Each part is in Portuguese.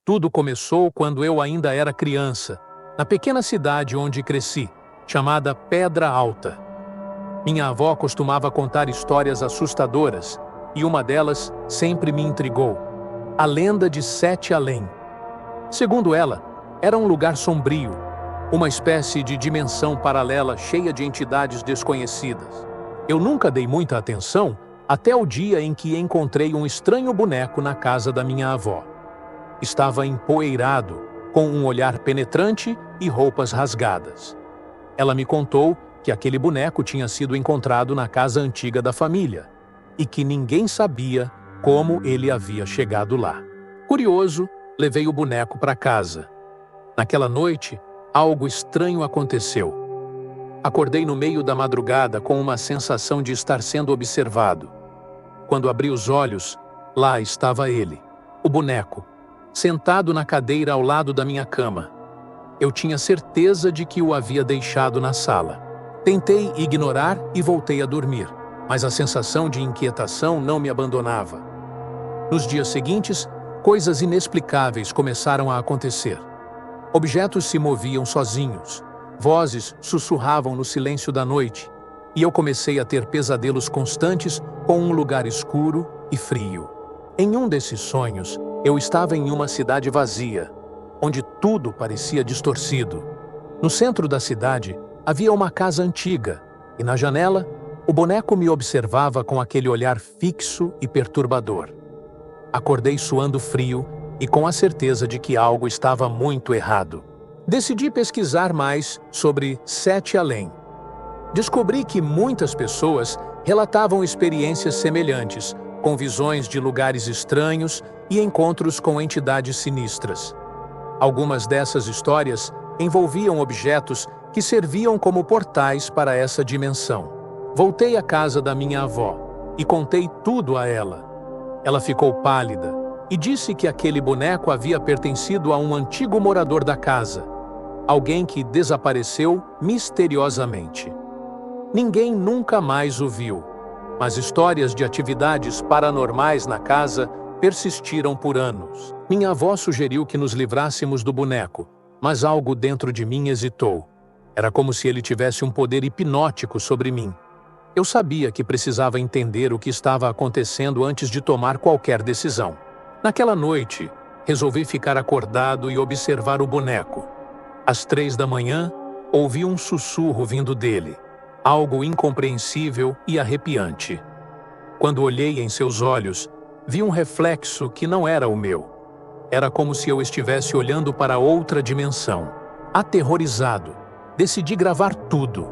Tudo começou quando eu ainda era criança, na pequena cidade onde cresci, chamada Pedra Alta. Minha avó costumava contar histórias assustadoras, e uma delas sempre me intrigou: a lenda de Sete Além. Segundo ela, era um lugar sombrio, uma espécie de dimensão paralela cheia de entidades desconhecidas. Eu nunca dei muita atenção até o dia em que encontrei um estranho boneco na casa da minha avó. Estava empoeirado, com um olhar penetrante e roupas rasgadas. Ela me contou que aquele boneco tinha sido encontrado na casa antiga da família e que ninguém sabia como ele havia chegado lá. Curioso, levei o boneco para casa. Naquela noite, algo estranho aconteceu. Acordei no meio da madrugada com uma sensação de estar sendo observado. Quando abri os olhos, lá estava ele, o boneco, sentado na cadeira ao lado da minha cama. Eu tinha certeza de que o havia deixado na sala. Tentei ignorar e voltei a dormir, mas a sensação de inquietação não me abandonava. Nos dias seguintes, coisas inexplicáveis começaram a acontecer. Objetos se moviam sozinhos, vozes sussurravam no silêncio da noite, e eu comecei a ter pesadelos constantes com um lugar escuro e frio. Em um desses sonhos, eu estava em uma cidade vazia, onde tudo parecia distorcido. No centro da cidade, havia uma casa antiga, e na janela, o boneco me observava com aquele olhar fixo e perturbador. Acordei suando frio e com a certeza de que algo estava muito errado. Decidi pesquisar mais sobre Sete Além. Descobri que muitas pessoas relatavam experiências semelhantes, com visões de lugares estranhos e encontros com entidades sinistras. Algumas dessas histórias envolviam objetos que serviam como portais para essa dimensão. Voltei à casa da minha avó e contei tudo a ela. Ela ficou pálida e disse que aquele boneco havia pertencido a um antigo morador da casa, alguém que desapareceu misteriosamente. Ninguém nunca mais o viu, mas histórias de atividades paranormais na casa persistiram por anos. Minha avó sugeriu que nos livrássemos do boneco, mas algo dentro de mim hesitou. Era como se ele tivesse um poder hipnótico sobre mim. Eu sabia que precisava entender o que estava acontecendo antes de tomar qualquer decisão. Naquela noite, resolvi ficar acordado e observar o boneco. Às 3 da manhã, ouvi um sussurro vindo dele, algo incompreensível e arrepiante. Quando olhei em seus olhos, vi um reflexo que não era o meu. Era como se eu estivesse olhando para outra dimensão. Aterrorizado, decidi gravar tudo.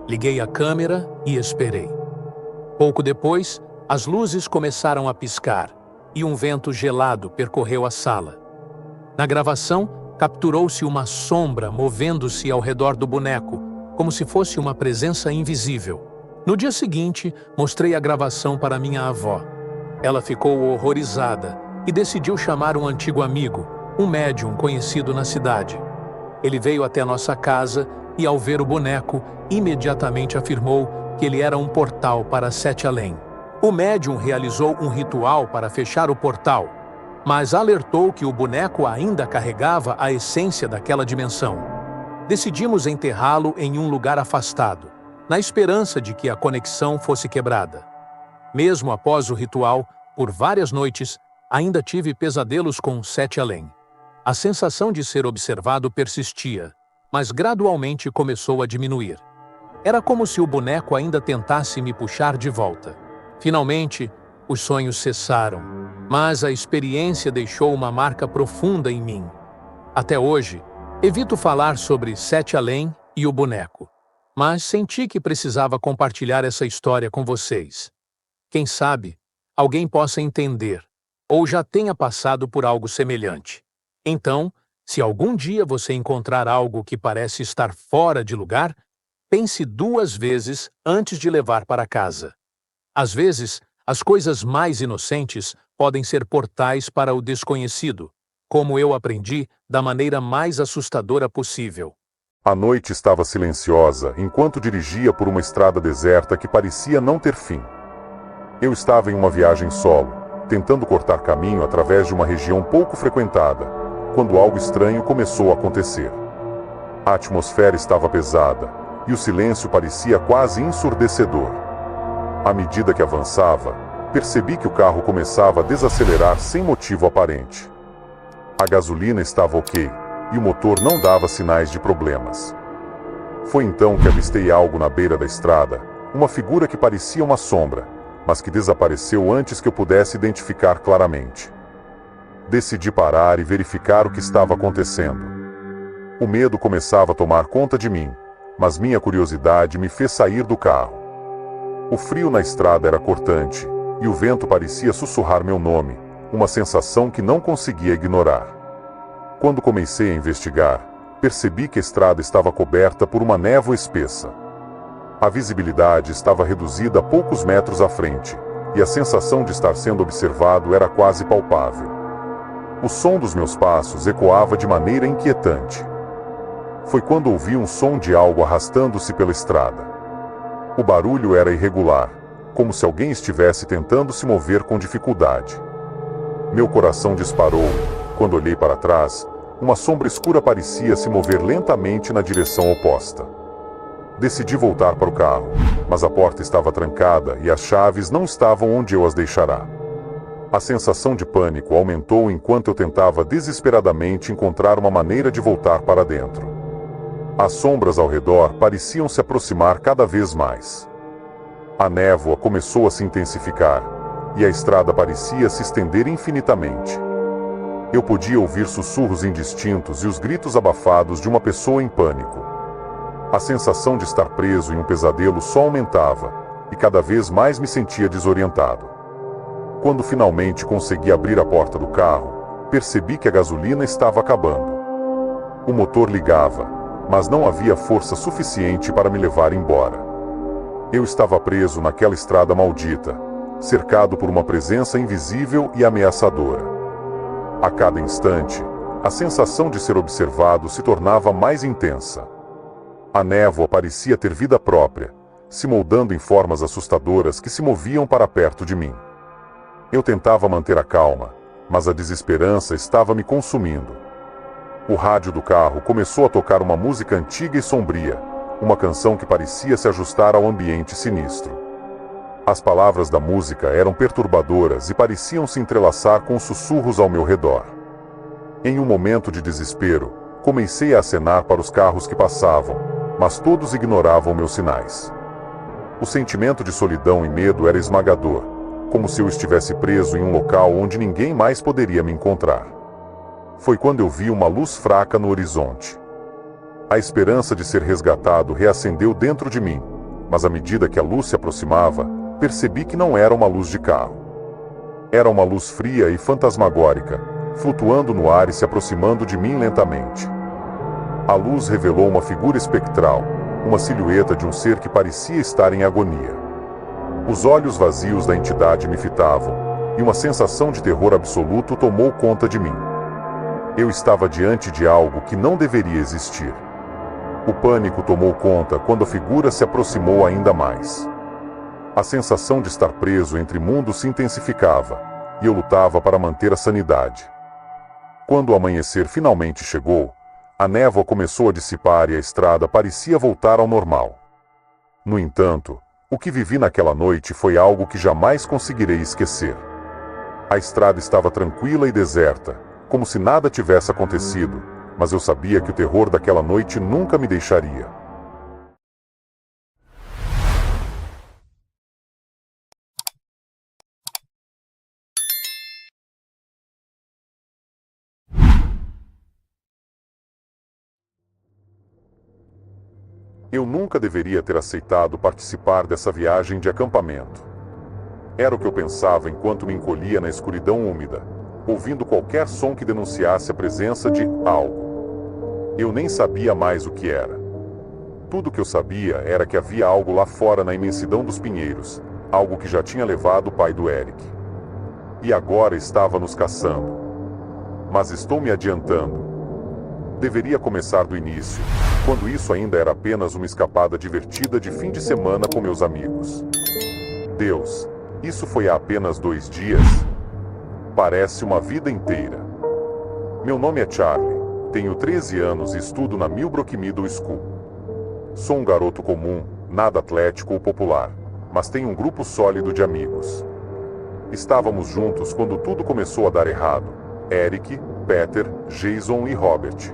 Liguei a câmera e esperei. Pouco depois, as luzes começaram a piscar e um vento gelado percorreu a sala. Na gravação, capturou-se uma sombra movendo-se ao redor do boneco, como se fosse uma presença invisível. No dia seguinte, mostrei a gravação para minha avó. Ela ficou horrorizada e decidiu chamar um antigo amigo, um médium conhecido na cidade. Ele veio até nossa casa e, ao ver o boneco, imediatamente afirmou que ele era um portal para Sete Além. O médium realizou um ritual para fechar o portal, mas alertou que o boneco ainda carregava a essência daquela dimensão. Decidimos enterrá-lo em um lugar afastado, na esperança de que a conexão fosse quebrada. Mesmo após o ritual, por várias noites, ainda tive pesadelos com Sete Além. A sensação de ser observado persistia, mas gradualmente começou a diminuir. Era como se o boneco ainda tentasse me puxar de volta. Finalmente, os sonhos cessaram, mas a experiência deixou uma marca profunda em mim. Até hoje, evito falar sobre Sete Além e o boneco, mas senti que precisava compartilhar essa história com vocês. Quem sabe, alguém possa entender, ou já tenha passado por algo semelhante. Então, se algum dia você encontrar algo que parece estar fora de lugar, pense 2 vezes antes de levar para casa. Às vezes, as coisas mais inocentes podem ser portais para o desconhecido, como eu aprendi da maneira mais assustadora possível. A noite estava silenciosa enquanto dirigia por uma estrada deserta que parecia não ter fim. Eu estava em uma viagem solo, tentando cortar caminho através de uma região pouco frequentada, quando algo estranho começou a acontecer. A atmosfera estava pesada, e o silêncio parecia quase ensurdecedor. À medida que avançava, percebi que o carro começava a desacelerar sem motivo aparente. A gasolina estava ok, e o motor não dava sinais de problemas. Foi então que avistei algo na beira da estrada, uma figura que parecia uma sombra, mas que desapareceu antes que eu pudesse identificar claramente. Decidi parar e verificar o que estava acontecendo. O medo começava a tomar conta de mim, mas minha curiosidade me fez sair do carro. O frio na estrada era cortante, e o vento parecia sussurrar meu nome, uma sensação que não conseguia ignorar. Quando comecei a investigar, percebi que a estrada estava coberta por uma névoa espessa. A visibilidade estava reduzida a poucos metros à frente, e a sensação de estar sendo observado era quase palpável. O som dos meus passos ecoava de maneira inquietante. Foi quando ouvi um som de algo arrastando-se pela estrada. O barulho era irregular, como se alguém estivesse tentando se mover com dificuldade. Meu coração disparou. Quando olhei para trás, uma sombra escura parecia se mover lentamente na direção oposta. Decidi voltar para o carro, mas a porta estava trancada e as chaves não estavam onde eu as deixara. A sensação de pânico aumentou enquanto eu tentava desesperadamente encontrar uma maneira de voltar para dentro. As sombras ao redor pareciam se aproximar cada vez mais. A névoa começou a se intensificar, e a estrada parecia se estender infinitamente. Eu podia ouvir sussurros indistintos e os gritos abafados de uma pessoa em pânico. A sensação de estar preso em um pesadelo só aumentava, e cada vez mais me sentia desorientado. Quando finalmente consegui abrir a porta do carro, percebi que a gasolina estava acabando. O motor ligava, mas não havia força suficiente para me levar embora. Eu estava preso naquela estrada maldita, cercado por uma presença invisível e ameaçadora. A cada instante, a sensação de ser observado se tornava mais intensa. A névoa parecia ter vida própria, se moldando em formas assustadoras que se moviam para perto de mim. Eu tentava manter a calma, mas a desesperança estava me consumindo. O rádio do carro começou a tocar uma música antiga e sombria, uma canção que parecia se ajustar ao ambiente sinistro. As palavras da música eram perturbadoras e pareciam se entrelaçar com sussurros ao meu redor. Em um momento de desespero, comecei a acenar para os carros que passavam, mas todos ignoravam meus sinais. O sentimento de solidão e medo era esmagador, como se eu estivesse preso em um local onde ninguém mais poderia me encontrar. Foi quando eu vi uma luz fraca no horizonte. A esperança de ser resgatado reacendeu dentro de mim, mas à medida que a luz se aproximava, percebi que não era uma luz de carro. Era uma luz fria e fantasmagórica, flutuando no ar e se aproximando de mim lentamente. A luz revelou uma figura espectral, uma silhueta de um ser que parecia estar em agonia. Os olhos vazios da entidade me fitavam, e uma sensação de terror absoluto tomou conta de mim. Eu estava diante de algo que não deveria existir. O pânico tomou conta quando a figura se aproximou ainda mais. A sensação de estar preso entre mundos se intensificava, e eu lutava para manter a sanidade. Quando o amanhecer finalmente chegou, a névoa começou a dissipar e a estrada parecia voltar ao normal. No entanto, o que vivi naquela noite foi algo que jamais conseguirei esquecer. A estrada estava tranquila e deserta, como se nada tivesse acontecido, mas eu sabia que o terror daquela noite nunca me deixaria. Eu nunca deveria ter aceitado participar dessa viagem de acampamento. Era o que eu pensava enquanto me encolhia na escuridão úmida, ouvindo qualquer som que denunciasse a presença de algo. Eu nem sabia mais o que era. Tudo o que eu sabia era que havia algo lá fora na imensidão dos pinheiros, algo que já tinha levado o pai do Eric. E agora estava nos caçando. Mas estou me adiantando. Deveria começar do início, quando isso ainda era apenas uma escapada divertida de fim de semana com meus amigos. Deus, isso foi há apenas 2 dias? Parece uma vida inteira. Meu nome é Charlie, tenho 13 anos e estudo na Millbrook Middle School. Sou um garoto comum, nada atlético ou popular, mas tenho um grupo sólido de amigos. Estávamos juntos quando tudo começou a dar errado. Eric, Peter, Jason e Robert.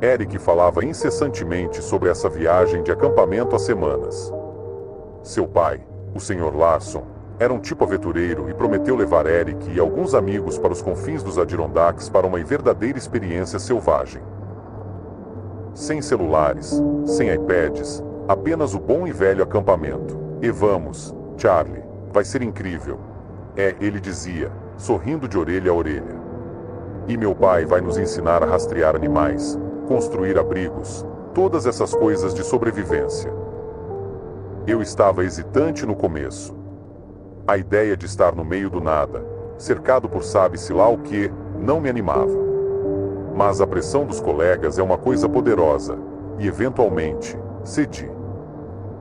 Eric falava incessantemente sobre essa viagem de acampamento há semanas. Seu pai, o Sr. Larson, era um tipo aventureiro e prometeu levar Eric e alguns amigos para os confins dos Adirondacks para uma verdadeira experiência selvagem. Sem celulares, sem iPads, apenas o bom e velho acampamento. E vamos, Charlie, vai ser incrível. Ele dizia, sorrindo de orelha a orelha. E meu pai vai nos ensinar a rastrear animais, construir abrigos, todas essas coisas de sobrevivência. Eu estava hesitante no começo. A ideia de estar no meio do nada, cercado por sabe-se lá o que, não me animava. Mas a pressão dos colegas é uma coisa poderosa, e eventualmente, cedi.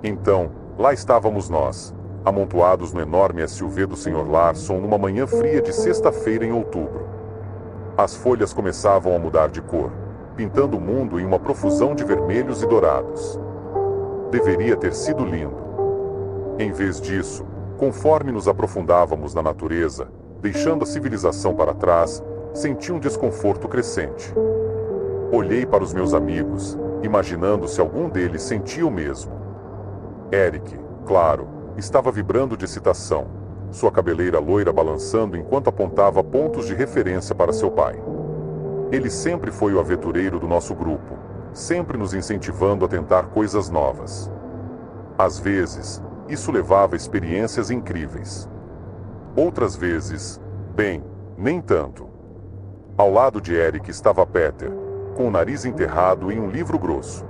Então, lá estávamos nós, amontoados no enorme SUV do Sr. Larson numa manhã fria de sexta-feira em outubro. As folhas começavam a mudar de cor, pintando o mundo em uma profusão de vermelhos e dourados. Deveria ter sido lindo. Em vez disso, conforme nos aprofundávamos na natureza, deixando a civilização para trás, senti um desconforto crescente. Olhei para os meus amigos, imaginando se algum deles sentia o mesmo. Eric, claro, estava vibrando de excitação, sua cabeleira loira balançando enquanto apontava pontos de referência para seu pai. Ele sempre foi o aventureiro do nosso grupo, sempre nos incentivando a tentar coisas novas. Às vezes, isso levava a experiências incríveis. Outras vezes, bem, nem tanto. Ao lado de Eric estava Peter, com o nariz enterrado em um livro grosso.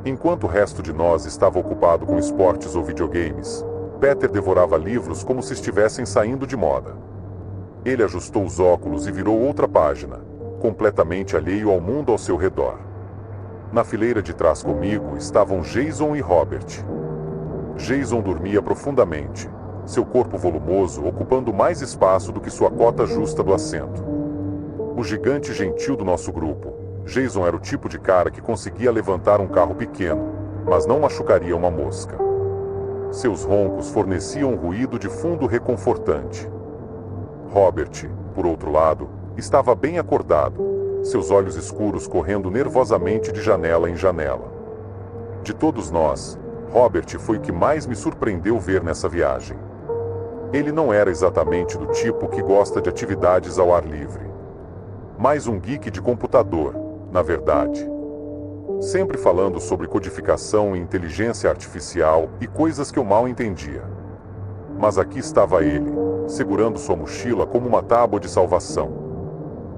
Enquanto o resto de nós estava ocupado com esportes ou videogames, Peter devorava livros como se estivessem saindo de moda. Ele ajustou os óculos e virou outra página, completamente alheio ao mundo ao seu redor. Na fileira de trás comigo estavam Jason e Robert. Jason dormia profundamente, seu corpo volumoso ocupando mais espaço do que sua cota justa do assento. O gigante gentil do nosso grupo, Jason era o tipo de cara que conseguia levantar um carro pequeno, mas não machucaria uma mosca. Seus roncos forneciam um ruído de fundo reconfortante. Robert, por outro lado, estava bem acordado, seus olhos escuros correndo nervosamente de janela em janela. De todos nós, Robert foi o que mais me surpreendeu ver nessa viagem. Ele não era exatamente do tipo que gosta de atividades ao ar livre. Mais um geek de computador, na verdade. Sempre falando sobre codificação e inteligência artificial e coisas que eu mal entendia. Mas aqui estava ele, segurando sua mochila como uma tábua de salvação.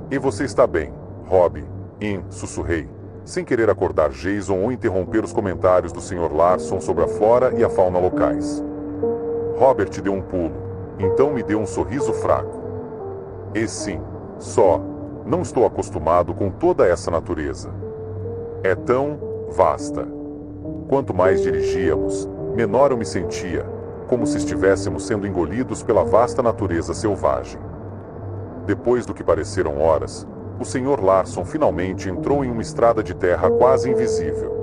E você está bem, Rob? Sussurrei, sem querer acordar Jason ou interromper os comentários do Sr. Larson sobre a flora e a fauna locais. Robert deu um pulo, então me deu um sorriso fraco. E sim, não estou acostumado com toda essa natureza. É tão vasta. Quanto mais dirigíamos, menor eu me sentia, como se estivéssemos sendo engolidos pela vasta natureza selvagem. Depois do que pareceram horas, o Sr. Larson finalmente entrou em uma estrada de terra quase invisível.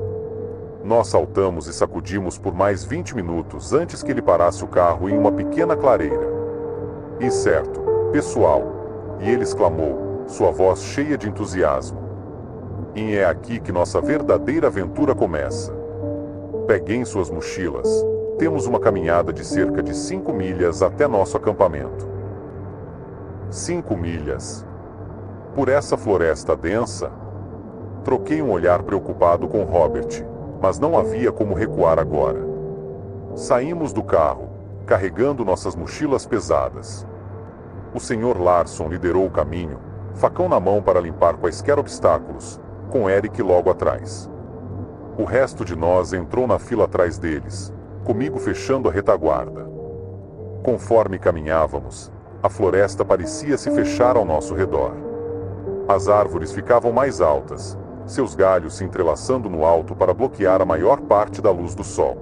Nós saltamos e sacudimos por mais 20 minutos antes que ele parasse o carro em uma pequena clareira. E certo, pessoal, e ele exclamou, sua voz cheia de entusiasmo. E é aqui que nossa verdadeira aventura começa. Peguem suas mochilas. Temos uma caminhada de cerca de 5 milhas até nosso acampamento. 5 milhas. Por essa floresta densa? Troquei um olhar preocupado com Robert, mas não havia como recuar agora. Saímos do carro, carregando nossas mochilas pesadas. O Sr. Larson liderou o caminho, facão na mão para limpar quaisquer obstáculos, com Eric logo atrás. O resto de nós entrou na fila atrás deles, comigo fechando a retaguarda. Conforme caminhávamos, a floresta parecia se fechar ao nosso redor. As árvores ficavam mais altas, seus galhos se entrelaçando no alto para bloquear a maior parte da luz do sol.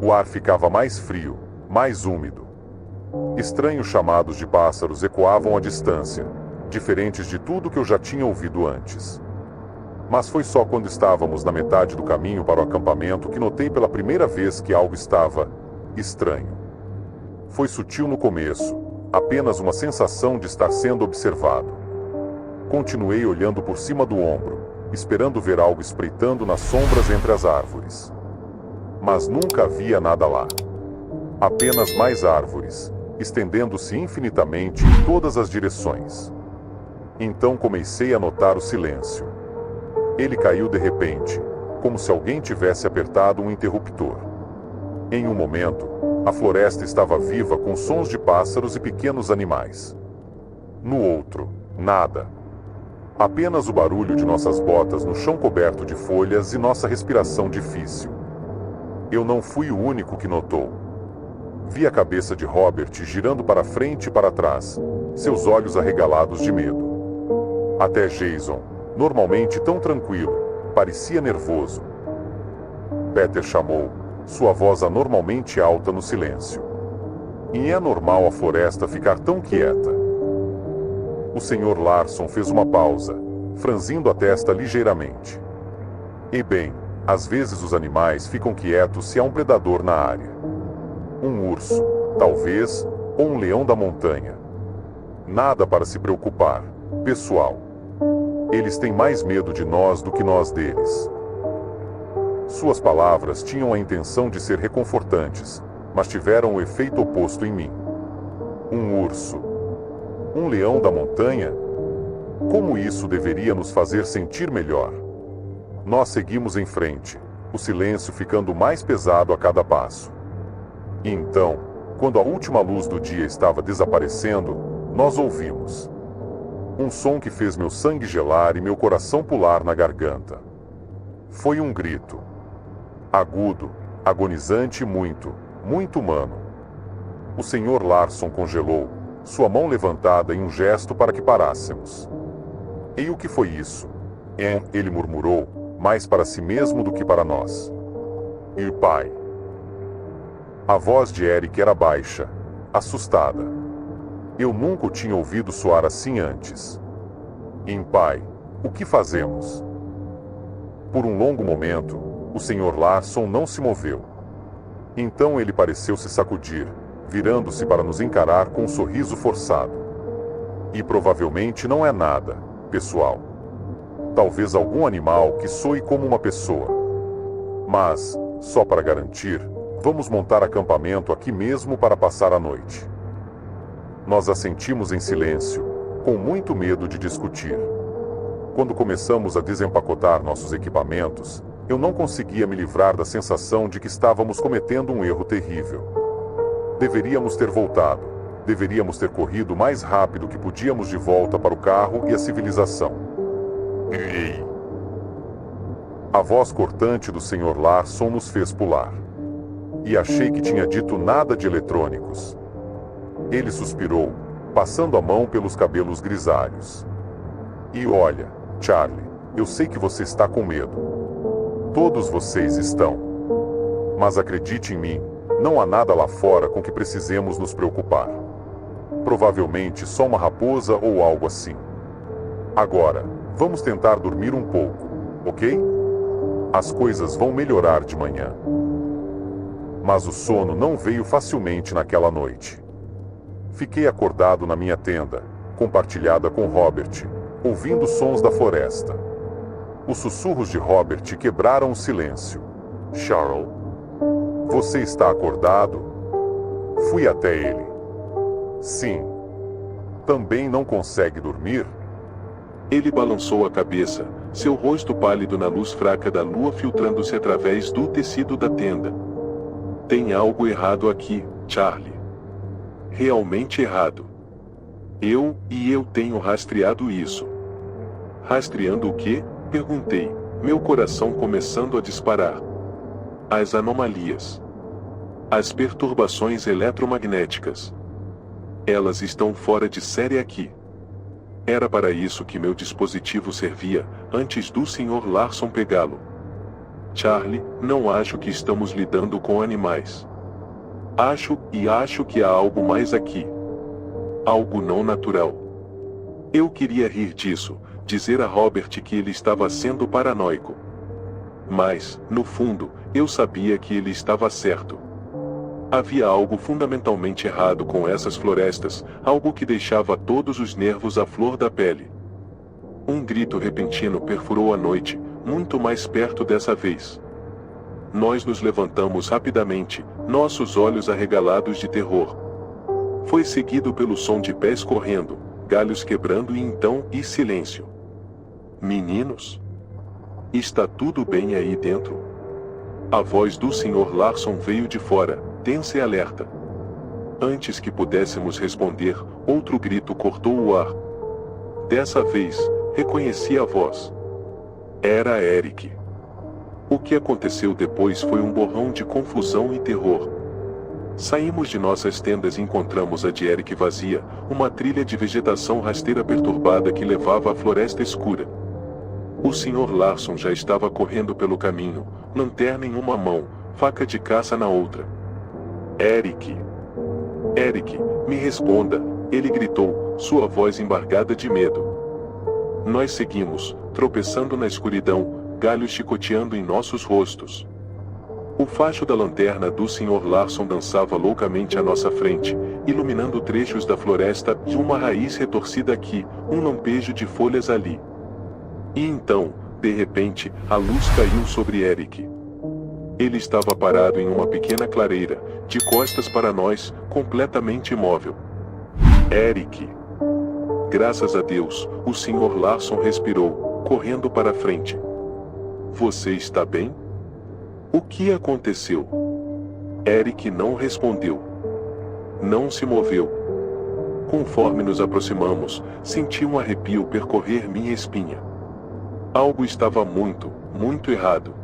O ar ficava mais frio, mais úmido. Estranhos chamados de pássaros ecoavam à distância, diferentes de tudo que eu já tinha ouvido antes. Mas foi só quando estávamos na metade do caminho para o acampamento que notei pela primeira vez que algo estava estranho. Foi sutil no começo, apenas uma sensação de estar sendo observado. Continuei olhando por cima do ombro, esperando ver algo espreitando nas sombras entre as árvores. Mas nunca havia nada lá. Apenas mais árvores, estendendo-se infinitamente em todas as direções. Então comecei a notar o silêncio. Ele caiu de repente, como se alguém tivesse apertado um interruptor. Em um momento, a floresta estava viva com sons de pássaros e pequenos animais. No outro, nada. Apenas o barulho de nossas botas no chão coberto de folhas e nossa respiração difícil. Eu não fui o único que notou. Vi a cabeça de Robert girando para frente e para trás, seus olhos arregalados de medo. Até Jason, normalmente tão tranquilo, parecia nervoso. Peter chamou, sua voz anormalmente alta no silêncio. E é normal a floresta ficar tão quieta. O Sr. Larson fez uma pausa, franzindo a testa ligeiramente. E bem, às vezes os animais ficam quietos se há um predador na área. Um urso, talvez, ou um leão da montanha. Nada para se preocupar, pessoal. Eles têm mais medo de nós do que nós deles. Suas palavras tinham a intenção de ser reconfortantes, mas tiveram o efeito oposto em mim. Um urso. Um leão da montanha? Como isso deveria nos fazer sentir melhor? Nós seguimos em frente, o silêncio ficando mais pesado a cada passo. E então, quando a última luz do dia estava desaparecendo, nós ouvimos um som que fez meu sangue gelar e meu coração pular na garganta. Foi um grito. Agudo, agonizante e muito, muito humano. O Sr. Larson congelou, sua mão levantada em um gesto para que parássemos. E o que foi isso? Ele murmurou, mais para si mesmo do que para nós. E pai. A voz de Eric era baixa, assustada. Eu nunca o tinha ouvido soar assim antes. Pai, o que fazemos? Por um longo momento, o Sr. Larson não se moveu. Então ele pareceu se sacudir, virando-se para nos encarar com um sorriso forçado. E provavelmente não é nada, pessoal. Talvez algum animal que soe como uma pessoa. Mas, só para garantir, vamos montar acampamento aqui mesmo para passar a noite. Nós assentimos em silêncio, com muito medo de discutir. Quando começamos a desempacotar nossos equipamentos, eu não conseguia me livrar da sensação de que estávamos cometendo um erro terrível. Deveríamos ter voltado, deveríamos ter corrido o mais rápido que podíamos de volta para o carro e a civilização. Ei! A voz cortante do Sr. Larson nos fez pular. E achei que tinha dito nada de eletrônicos. Ele suspirou, passando a mão pelos cabelos grisalhos. E olha, Charlie, eu sei que você está com medo. Todos vocês estão. Mas acredite em mim, não há nada lá fora com que precisemos nos preocupar. Provavelmente só uma raposa ou algo assim. Agora, vamos tentar dormir um pouco, ok? As coisas vão melhorar de manhã. Mas o sono não veio facilmente naquela noite. Fiquei acordado na minha tenda, compartilhada com Robert, ouvindo sons da floresta. Os sussurros de Robert quebraram o silêncio. Charles? Você está acordado? Fui até ele. Sim. Também não consegue dormir? Ele balançou a cabeça, seu rosto pálido na luz fraca da lua filtrando-se através do tecido da tenda. Tem algo errado aqui, Charlie. Realmente errado. Eu tenho rastreado isso. Rastreando o quê? Perguntei, meu coração começando a disparar. As anomalias. As perturbações eletromagnéticas. Elas estão fora de série aqui. Era para isso que meu dispositivo servia, antes do Sr. Larson pegá-lo. Charlie, não acho que estamos lidando com animais. Acho que há algo mais aqui. Algo não natural. Eu queria rir disso, dizer a Robert que ele estava sendo paranoico. Mas, no fundo, eu sabia que ele estava certo. Havia algo fundamentalmente errado com essas florestas, algo que deixava todos os nervos à flor da pele. Um grito repentino perfurou a noite, muito mais perto dessa vez. Nós nos levantamos rapidamente, nossos olhos arregalados de terror. Foi seguido pelo som de pés correndo, galhos quebrando e silêncio. Meninos? Está tudo bem aí dentro? A voz do Sr. Larson veio de fora, tensa e alerta. Antes que pudéssemos responder, outro grito cortou o ar. Dessa vez, reconheci a voz. Era Eric. O que aconteceu depois foi um borrão de confusão e terror. Saímos de nossas tendas e encontramos a de Eric vazia, uma trilha de vegetação rasteira perturbada que levava à floresta escura. O Sr. Larson já estava correndo pelo caminho, lanterna em uma mão, faca de caça na outra. Eric! Eric, me responda, ele gritou, sua voz embargada de medo. Nós seguimos, tropeçando na escuridão, galhos chicoteando em nossos rostos. O facho da lanterna do Sr. Larson dançava loucamente à nossa frente, iluminando trechos da floresta e uma raiz retorcida aqui, um lampejo de folhas ali. E então, de repente, a luz caiu sobre Eric. Ele estava parado em uma pequena clareira, de costas para nós, completamente imóvel. Eric! Graças a Deus, o Sr. Larson respirou, correndo para a frente. Você está bem? O que aconteceu? Eric não respondeu. Não se moveu. Conforme nos aproximamos, senti um arrepio percorrer minha espinha. Algo estava muito, muito errado.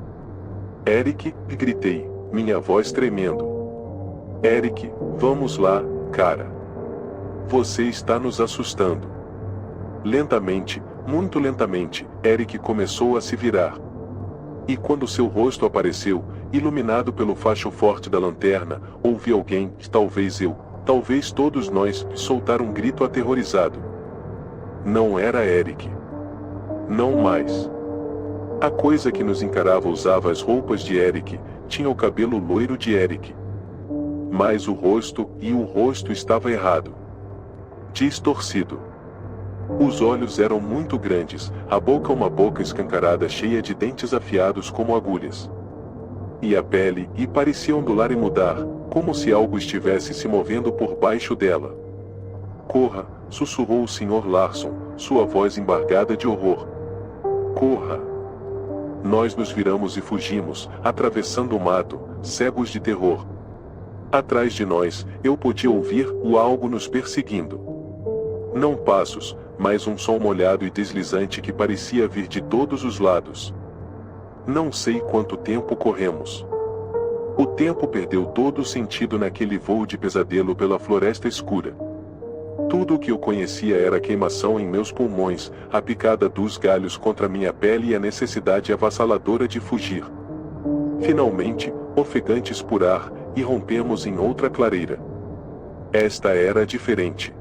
Eric, gritei, minha voz tremendo. Eric, vamos lá, cara. Você está nos assustando. Lentamente, muito lentamente, Eric começou a se virar. E quando seu rosto apareceu, iluminado pelo facho forte da lanterna, ouvi alguém, talvez eu, talvez todos nós, soltar um grito aterrorizado. Não era Eric. Não mais. A coisa que nos encarava usava as roupas de Eric, tinha o cabelo loiro de Eric. Mas o rosto estava errado. Distorcido. Os olhos eram muito grandes, a boca uma boca escancarada cheia de dentes afiados como agulhas. E a pele, parecia ondular e mudar, como se algo estivesse se movendo por baixo dela. Corra, sussurrou o Sr. Larson, sua voz embargada de horror. Corra! Nós nos viramos e fugimos, atravessando o mato, cegos de terror. Atrás de nós, eu podia ouvir o algo nos perseguindo. Não passos, mas um som molhado e deslizante que parecia vir de todos os lados. Não sei quanto tempo corremos. O tempo perdeu todo o sentido naquele voo de pesadelo pela floresta escura. Tudo o que eu conhecia era a queimação em meus pulmões, a picada dos galhos contra minha pele e a necessidade avassaladora de fugir. Finalmente, ofegantes por ar, irrompemos em outra clareira. Esta era diferente.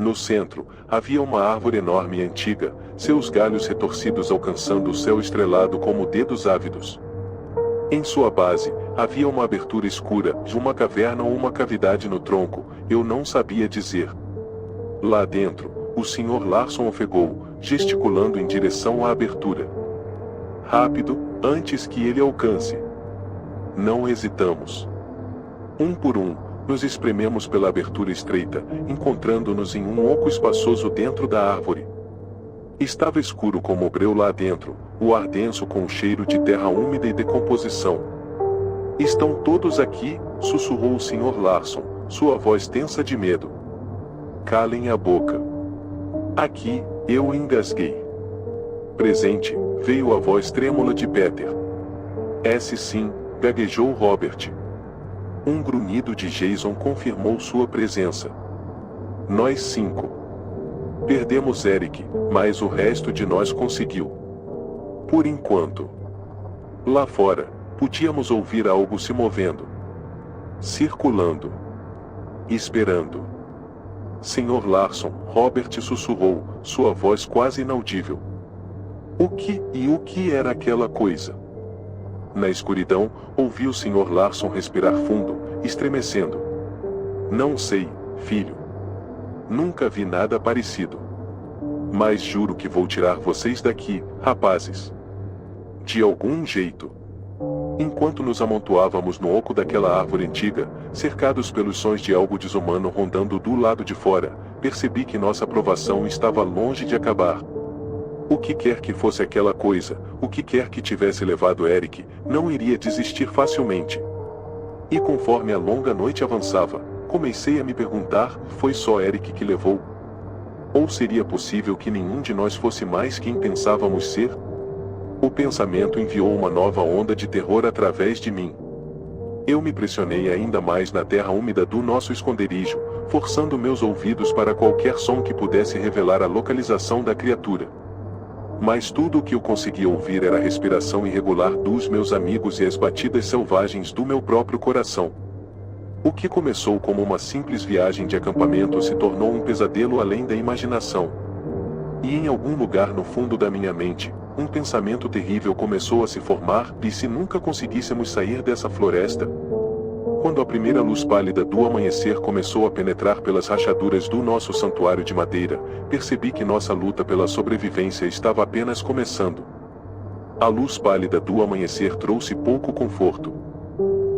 No centro, havia uma árvore enorme e antiga, seus galhos retorcidos alcançando o céu estrelado como dedos ávidos. Em sua base, havia uma abertura escura, de uma caverna ou uma cavidade no tronco, eu não sabia dizer. Lá dentro, o Sr. Larson ofegou, gesticulando em direção à abertura. Rápido, antes que ele alcance. Não hesitamos. Um por um, nos esprememos pela abertura estreita, encontrando-nos em um oco espaçoso dentro da árvore. Estava escuro como o breu lá dentro, o ar denso com o cheiro de terra úmida e decomposição. Estão todos aqui, sussurrou o Sr. Larson, sua voz tensa de medo. Calem a boca. Aqui, eu engasguei. Presente, veio a voz trêmula de Peter. Sim, gaguejou Robert. Um grunhido de Jason confirmou sua presença. Nós 5. Perdemos Eric, mas o resto de nós conseguiu. Por enquanto. Lá fora, podíamos ouvir algo se movendo. Circulando. Esperando. Sr. Larson, Robert sussurrou, sua voz quase inaudível. O que era aquela coisa? Na escuridão, ouvi o Sr. Larson respirar fundo, estremecendo. Não sei, filho. Nunca vi nada parecido. Mas juro que vou tirar vocês daqui, rapazes. De algum jeito. Enquanto nos amontoávamos no oco daquela árvore antiga, cercados pelos sons de algo desumano rondando do lado de fora, percebi que nossa provação estava longe de acabar. O que quer que fosse aquela coisa, o que quer que tivesse levado Eric, não iria desistir facilmente. E conforme a longa noite avançava, comecei a me perguntar, foi só Eric que levou? Ou seria possível que nenhum de nós fosse mais quem pensávamos ser? O pensamento enviou uma nova onda de terror através de mim. Eu me pressionei ainda mais na terra úmida do nosso esconderijo, forçando meus ouvidos para qualquer som que pudesse revelar a localização da criatura. Mas tudo o que eu conseguia ouvir era a respiração irregular dos meus amigos e as batidas selvagens do meu próprio coração. O que começou como uma simples viagem de acampamento se tornou um pesadelo além da imaginação. E em algum lugar no fundo da minha mente, um pensamento terrível começou a se formar, e se nunca conseguíssemos sair dessa floresta? Quando a primeira luz pálida do amanhecer começou a penetrar pelas rachaduras do nosso santuário de madeira, percebi que nossa luta pela sobrevivência estava apenas começando. A luz pálida do amanhecer trouxe pouco conforto.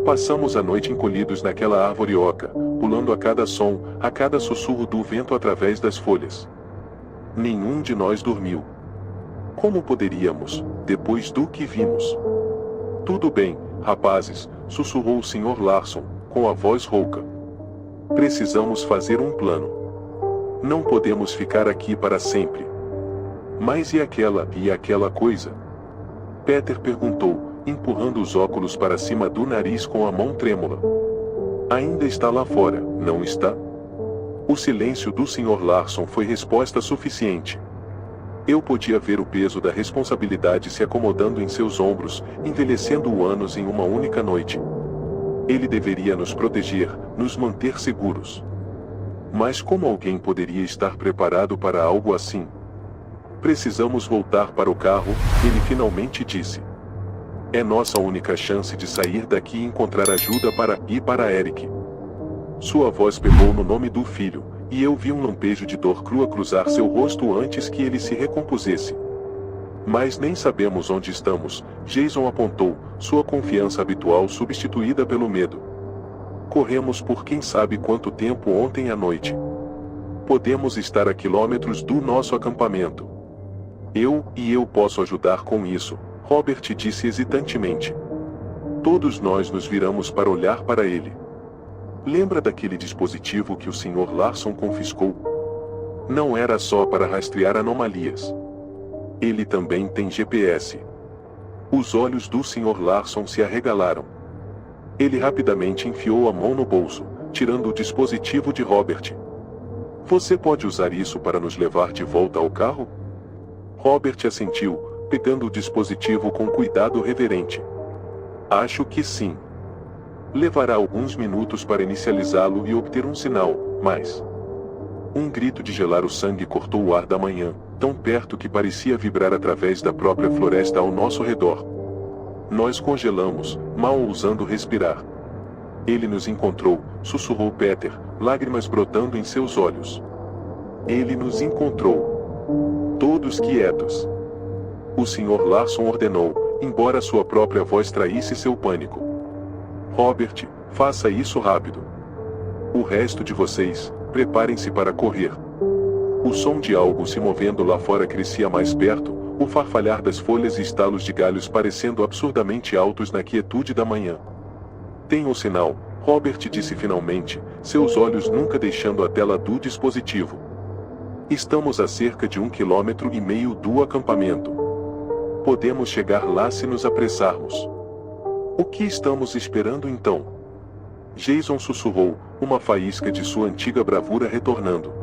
Passamos a noite encolhidos naquela árvore oca, pulando a cada som, a cada sussurro do vento através das folhas. Nenhum de nós dormiu. Como poderíamos, depois do que vimos? Tudo bem, rapazes, sussurrou o Sr. Larson, com a voz rouca. Precisamos fazer um plano. Não podemos ficar aqui para sempre. Mas e aquela coisa? Peter perguntou, empurrando os óculos para cima do nariz com a mão trêmula. Ainda está lá fora, não está? O silêncio do Sr. Larson foi resposta suficiente. Eu podia ver o peso da responsabilidade se acomodando em seus ombros, envelhecendo anos em uma única noite. Ele deveria nos proteger, nos manter seguros. Mas como alguém poderia estar preparado para algo assim? Precisamos voltar para o carro, ele finalmente disse. É nossa única chance de sair daqui e encontrar ajuda para Eric. Sua voz pegou no nome do filho, e eu vi um lampejo de dor crua cruzar seu rosto antes que ele se recompusesse. Mas nem sabemos onde estamos, Jason apontou, sua confiança habitual substituída pelo medo. Corremos por quem sabe quanto tempo ontem à noite. Podemos estar a quilômetros do nosso acampamento. Eu posso ajudar com isso, Robert disse hesitantemente. Todos nós nos viramos para olhar para ele. Lembra daquele dispositivo que o Sr. Larson confiscou? Não era só para rastrear anomalias. Ele também tem GPS. Os olhos do Sr. Larson se arregalaram. Ele rapidamente enfiou a mão no bolso, tirando o dispositivo de Robert. Você pode usar isso para nos levar de volta ao carro? Robert assentiu, pegando o dispositivo com cuidado reverente. Acho que sim. Levará alguns minutos para inicializá-lo e obter um sinal, mas... Um grito de gelar o sangue cortou o ar da manhã, tão perto que parecia vibrar através da própria floresta ao nosso redor. Nós congelamos, mal ousando respirar. Ele nos encontrou, sussurrou Peter, lágrimas brotando em seus olhos. Ele nos encontrou. Todos quietos. O Sr. Larson ordenou, embora sua própria voz traísse seu pânico. Robert, faça isso rápido. O resto de vocês, preparem-se para correr. O som de algo se movendo lá fora crescia mais perto, o farfalhar das folhas e estalos de galhos parecendo absurdamente altos na quietude da manhã. Tem um sinal, Robert disse finalmente, seus olhos nunca deixando a tela do dispositivo. Estamos a cerca de 1,5 km do acampamento. Podemos chegar lá se nos apressarmos. O que estamos esperando então? Jason sussurrou, uma faísca de sua antiga bravura retornando.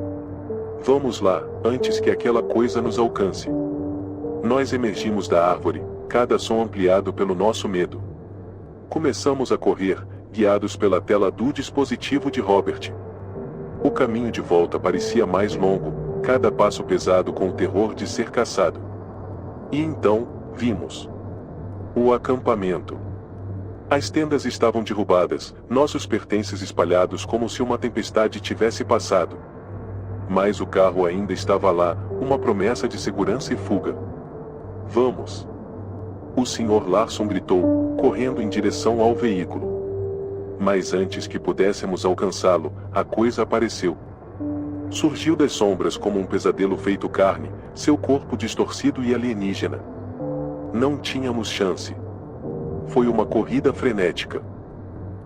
Vamos lá, antes que aquela coisa nos alcance. Nós emergimos da árvore, cada som ampliado pelo nosso medo. Começamos a correr, guiados pela tela do dispositivo de Robert. O caminho de volta parecia mais longo, cada passo pesado com o terror de ser caçado. E então, vimos o acampamento. As tendas estavam derrubadas, nossos pertences espalhados como se uma tempestade tivesse passado. Mas o carro ainda estava lá, uma promessa de segurança e fuga. Vamos! O Sr. Larson gritou, correndo em direção ao veículo. Mas antes que pudéssemos alcançá-lo, a coisa apareceu. Surgiu das sombras como um pesadelo feito carne, seu corpo distorcido e alienígena. Não tínhamos chance. Foi uma corrida frenética.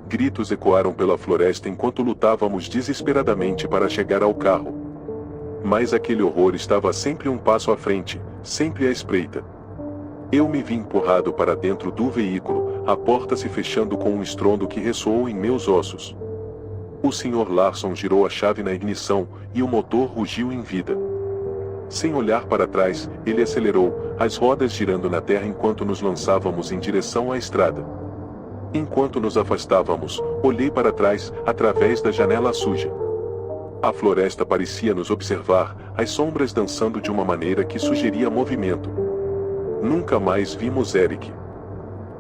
Gritos ecoaram pela floresta enquanto lutávamos desesperadamente para chegar ao carro. Mas aquele horror estava sempre um passo à frente, sempre à espreita. Eu me vi empurrado para dentro do veículo, a porta se fechando com um estrondo que ressoou em meus ossos. O Sr. Larson girou a chave na ignição, e o motor rugiu em vida. Sem olhar para trás, ele acelerou, as rodas girando na terra enquanto nos lançávamos em direção à estrada. Enquanto nos afastávamos, olhei para trás, através da janela suja. A floresta parecia nos observar, as sombras dançando de uma maneira que sugeria movimento. Nunca mais vimos Eric.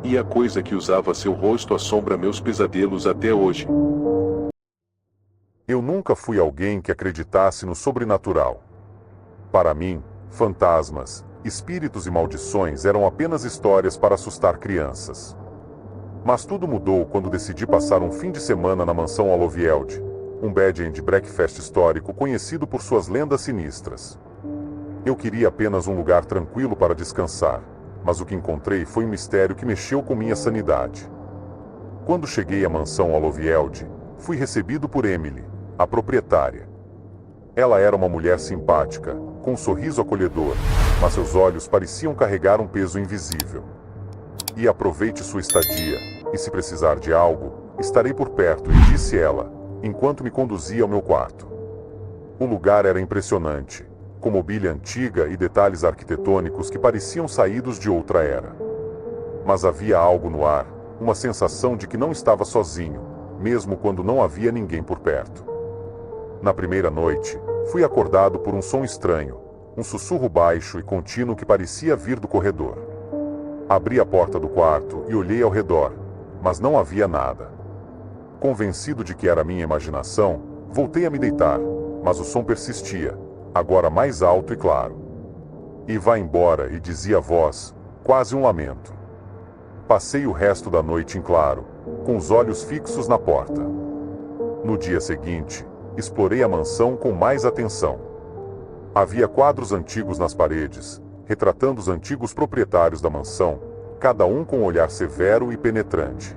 E a coisa que usava seu rosto assombra meus pesadelos até hoje. Eu nunca fui alguém que acreditasse no sobrenatural. Para mim, fantasmas, espíritos e maldições eram apenas histórias para assustar crianças. Mas tudo mudou quando decidi passar um fim de semana na mansão Olovielde, um bed and breakfast histórico conhecido por suas lendas sinistras. Eu queria apenas um lugar tranquilo para descansar, mas o que encontrei foi um mistério que mexeu com minha sanidade. Quando cheguei à mansão Olovielde, fui recebido por Emily, a proprietária. Ela era uma mulher simpática, com um sorriso acolhedor, mas seus olhos pareciam carregar um peso invisível. E aproveite sua estadia, e se precisar de algo, estarei por perto, e disse ela, enquanto me conduzia ao meu quarto. O lugar era impressionante, com mobília antiga e detalhes arquitetônicos que pareciam saídos de outra era. Mas havia algo no ar, uma sensação de que não estava sozinho, mesmo quando não havia ninguém por perto. Na primeira noite, fui acordado por um som estranho, um sussurro baixo e contínuo que parecia vir do corredor. Abri a porta do quarto e olhei ao redor, mas não havia nada. Convencido de que era minha imaginação, voltei a me deitar, mas o som persistia, agora mais alto e claro. E vá embora, e dizia a voz, quase um lamento. Passei o resto da noite em claro, com os olhos fixos na porta. No dia seguinte, explorei a mansão com mais atenção. Havia quadros antigos nas paredes, retratando os antigos proprietários da mansão, cada um com um olhar severo e penetrante.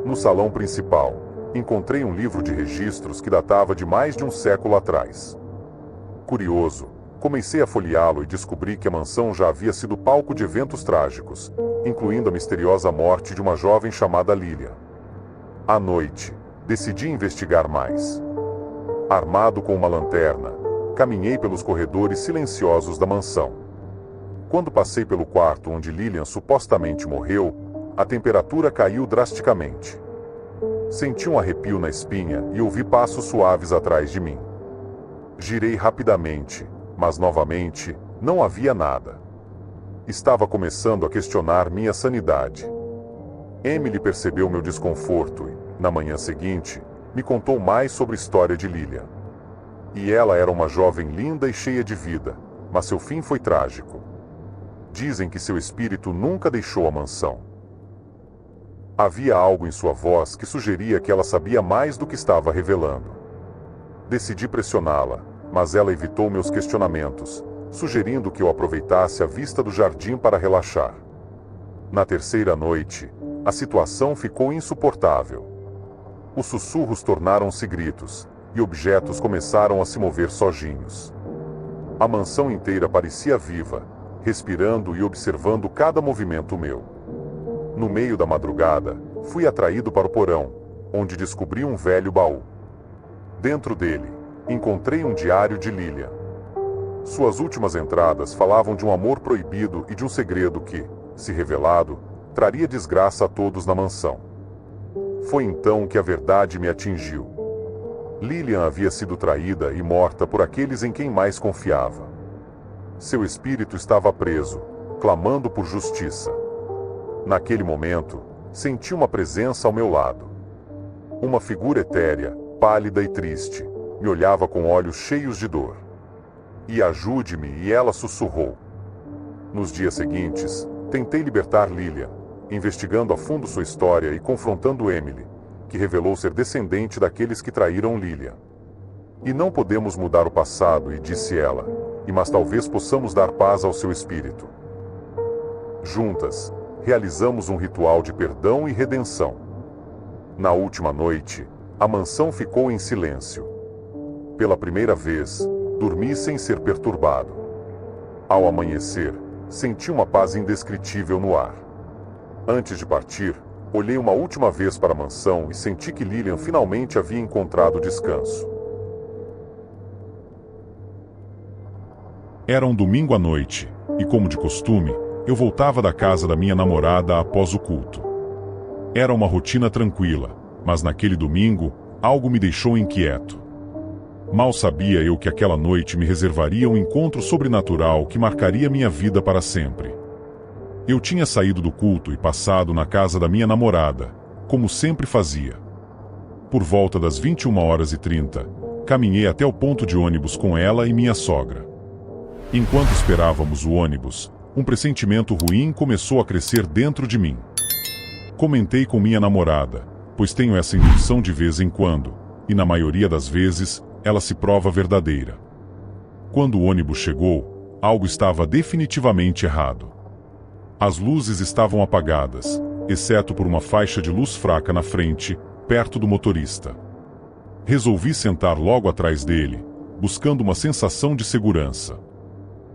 No salão principal, encontrei um livro de registros que datava de mais de um século atrás. Curioso, comecei a folheá-lo e descobri que a mansão já havia sido palco de eventos trágicos, incluindo a misteriosa morte de uma jovem chamada Lilian. À noite, decidi investigar mais. Armado com uma lanterna, caminhei pelos corredores silenciosos da mansão. Quando passei pelo quarto onde Lilian supostamente morreu, a temperatura caiu drasticamente. Senti um arrepio na espinha e ouvi passos suaves atrás de mim. Girei rapidamente, mas novamente, não havia nada. Estava começando a questionar minha sanidade. Emily percebeu meu desconforto e, na manhã seguinte, me contou mais sobre a história de Lilian. E ela era uma jovem linda e cheia de vida, mas seu fim foi trágico. Dizem que seu espírito nunca deixou a mansão. Havia algo em sua voz que sugeria que ela sabia mais do que estava revelando. Decidi pressioná-la, mas ela evitou meus questionamentos, sugerindo que eu aproveitasse a vista do jardim para relaxar. Na terceira noite, a situação ficou insuportável. Os sussurros tornaram-se gritos, e objetos começaram a se mover sozinhos. A mansão inteira parecia viva, respirando e observando cada movimento meu. No meio da madrugada, fui atraído para o porão, onde descobri um velho baú. Dentro dele, encontrei um diário de Lilian. Suas últimas entradas falavam de um amor proibido e de um segredo que, se revelado, traria desgraça a todos na mansão. Foi então que a verdade me atingiu. Lilian havia sido traída e morta por aqueles em quem mais confiava. Seu espírito estava preso, clamando por justiça. Naquele momento, senti uma presença ao meu lado. Uma figura etérea, pálida e triste, me olhava com olhos cheios de dor. "E ajude-me", e ela sussurrou. Nos dias seguintes, tentei libertar Lilian, investigando a fundo sua história e confrontando Emily, que revelou ser descendente daqueles que traíram Lilian. "E não podemos mudar o passado", e disse ela, mas talvez possamos dar paz ao seu espírito. Juntas, realizamos um ritual de perdão e redenção. Na última noite, a mansão ficou em silêncio. Pela primeira vez, dormi sem ser perturbado. Ao amanhecer, senti uma paz indescritível no ar. Antes de partir, olhei uma última vez para a mansão e senti que Lilian finalmente havia encontrado descanso. Era um domingo à noite, e como de costume, eu voltava da casa da minha namorada após o culto. Era uma rotina tranquila, mas naquele domingo, algo me deixou inquieto. Mal sabia eu que aquela noite me reservaria um encontro sobrenatural que marcaria minha vida para sempre. Eu tinha saído do culto e passado na casa da minha namorada, como sempre fazia. Por volta das 21h30, caminhei até o ponto de ônibus com ela e minha sogra. Enquanto esperávamos o ônibus, um pressentimento ruim começou a crescer dentro de mim. Comentei com minha namorada, pois tenho essa intuição de vez em quando, e na maioria das vezes, ela se prova verdadeira. Quando o ônibus chegou, algo estava definitivamente errado. As luzes estavam apagadas, exceto por uma faixa de luz fraca na frente, perto do motorista. Resolvi sentar logo atrás dele, buscando uma sensação de segurança.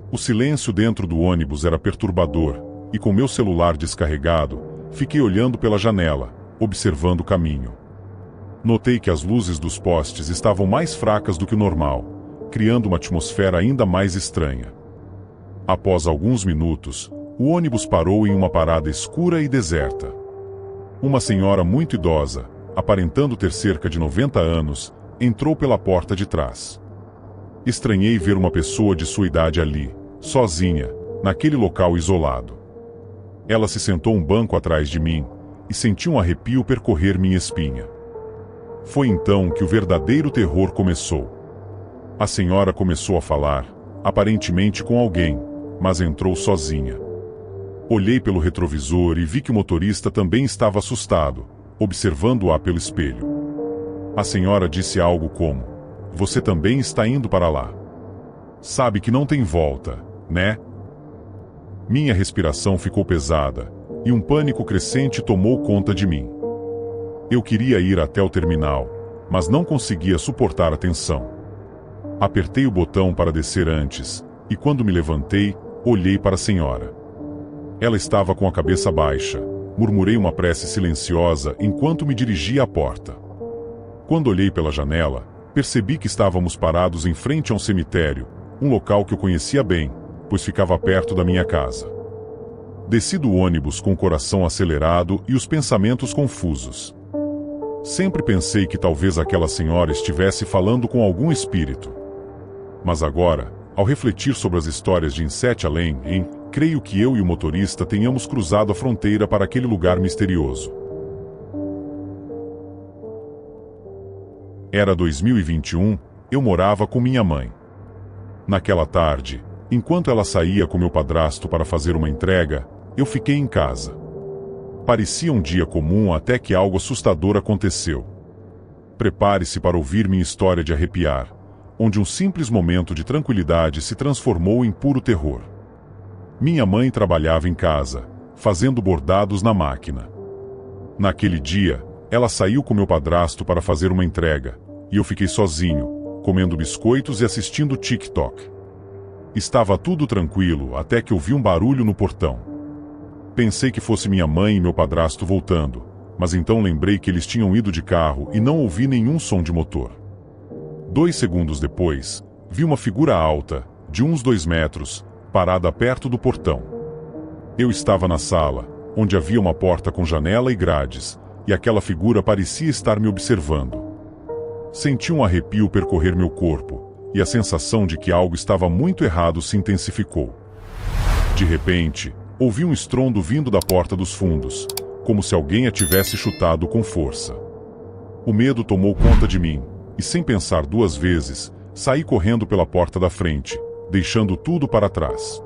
O silêncio dentro do ônibus era perturbador, e com meu celular descarregado, fiquei olhando pela janela, observando o caminho. Notei que as luzes dos postes estavam mais fracas do que o normal, criando uma atmosfera ainda mais estranha. Após alguns minutos, o ônibus parou em uma parada escura e deserta. Uma senhora muito idosa, aparentando ter cerca de 90 anos, entrou pela porta de trás. Estranhei ver uma pessoa de sua idade ali, sozinha, naquele local isolado. Ela se sentou um banco atrás de mim, e senti um arrepio percorrer minha espinha. Foi então que o verdadeiro terror começou. A senhora começou a falar, aparentemente com alguém, mas entrou sozinha. Olhei pelo retrovisor e vi que o motorista também estava assustado, observando-a pelo espelho. A senhora disse algo como: "Você também está indo para lá. Sabe que não tem volta, né?" Minha respiração ficou pesada, e um pânico crescente tomou conta de mim. Eu queria ir até o terminal, mas não conseguia suportar a tensão. Apertei o botão para descer antes, e quando me levantei, olhei para a senhora. Ela estava com a cabeça baixa. Murmurei uma prece silenciosa enquanto me dirigia à porta. Quando olhei pela janela, percebi que estávamos parados em frente a um cemitério, um local que eu conhecia bem, pois ficava perto da minha casa. Desci do ônibus com o coração acelerado e os pensamentos confusos. Sempre pensei que talvez aquela senhora estivesse falando com algum espírito. Mas agora, ao refletir sobre as histórias de Em Sete Além, creio que eu e o motorista tenhamos cruzado a fronteira para aquele lugar misterioso. Era 2021, eu morava com minha mãe. Naquela tarde, enquanto ela saía com meu padrasto para fazer uma entrega, eu fiquei em casa. Parecia um dia comum até que algo assustador aconteceu. Prepare-se para ouvir minha história de arrepiar, onde um simples momento de tranquilidade se transformou em puro terror. Minha mãe trabalhava em casa, fazendo bordados na máquina. Naquele dia, ela saiu com meu padrasto para fazer uma entrega, e eu fiquei sozinho, comendo biscoitos e assistindo TikTok. Estava tudo tranquilo até que ouvi um barulho no portão. Pensei que fosse minha mãe e meu padrasto voltando, mas então lembrei que eles tinham ido de carro e não ouvi nenhum som de motor. 2 segundos depois, vi uma figura alta, de uns 2 metros, parada perto do portão. Eu estava na sala, onde havia uma porta com janela e grades, e aquela figura parecia estar me observando. Senti um arrepio percorrer meu corpo, e a sensação de que algo estava muito errado se intensificou. De repente, ouvi um estrondo vindo da porta dos fundos, como se alguém a tivesse chutado com força. O medo tomou conta de mim, e sem pensar duas vezes, saí correndo pela porta da frente, deixando tudo para trás.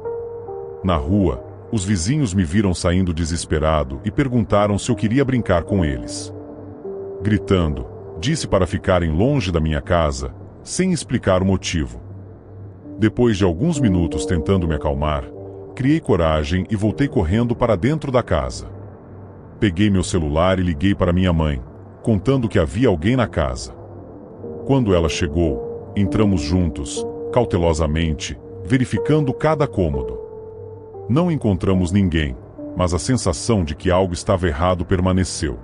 Na rua, os vizinhos me viram saindo desesperado e perguntaram se eu queria brincar com eles. Gritando, disse para ficarem longe da minha casa, sem explicar o motivo. Depois de alguns minutos tentando me acalmar, criei coragem e voltei correndo para dentro da casa. Peguei meu celular e liguei para minha mãe, contando que havia alguém na casa. Quando ela chegou, entramos juntos, cautelosamente, verificando cada cômodo. Não encontramos ninguém, mas a sensação de que algo estava errado permaneceu.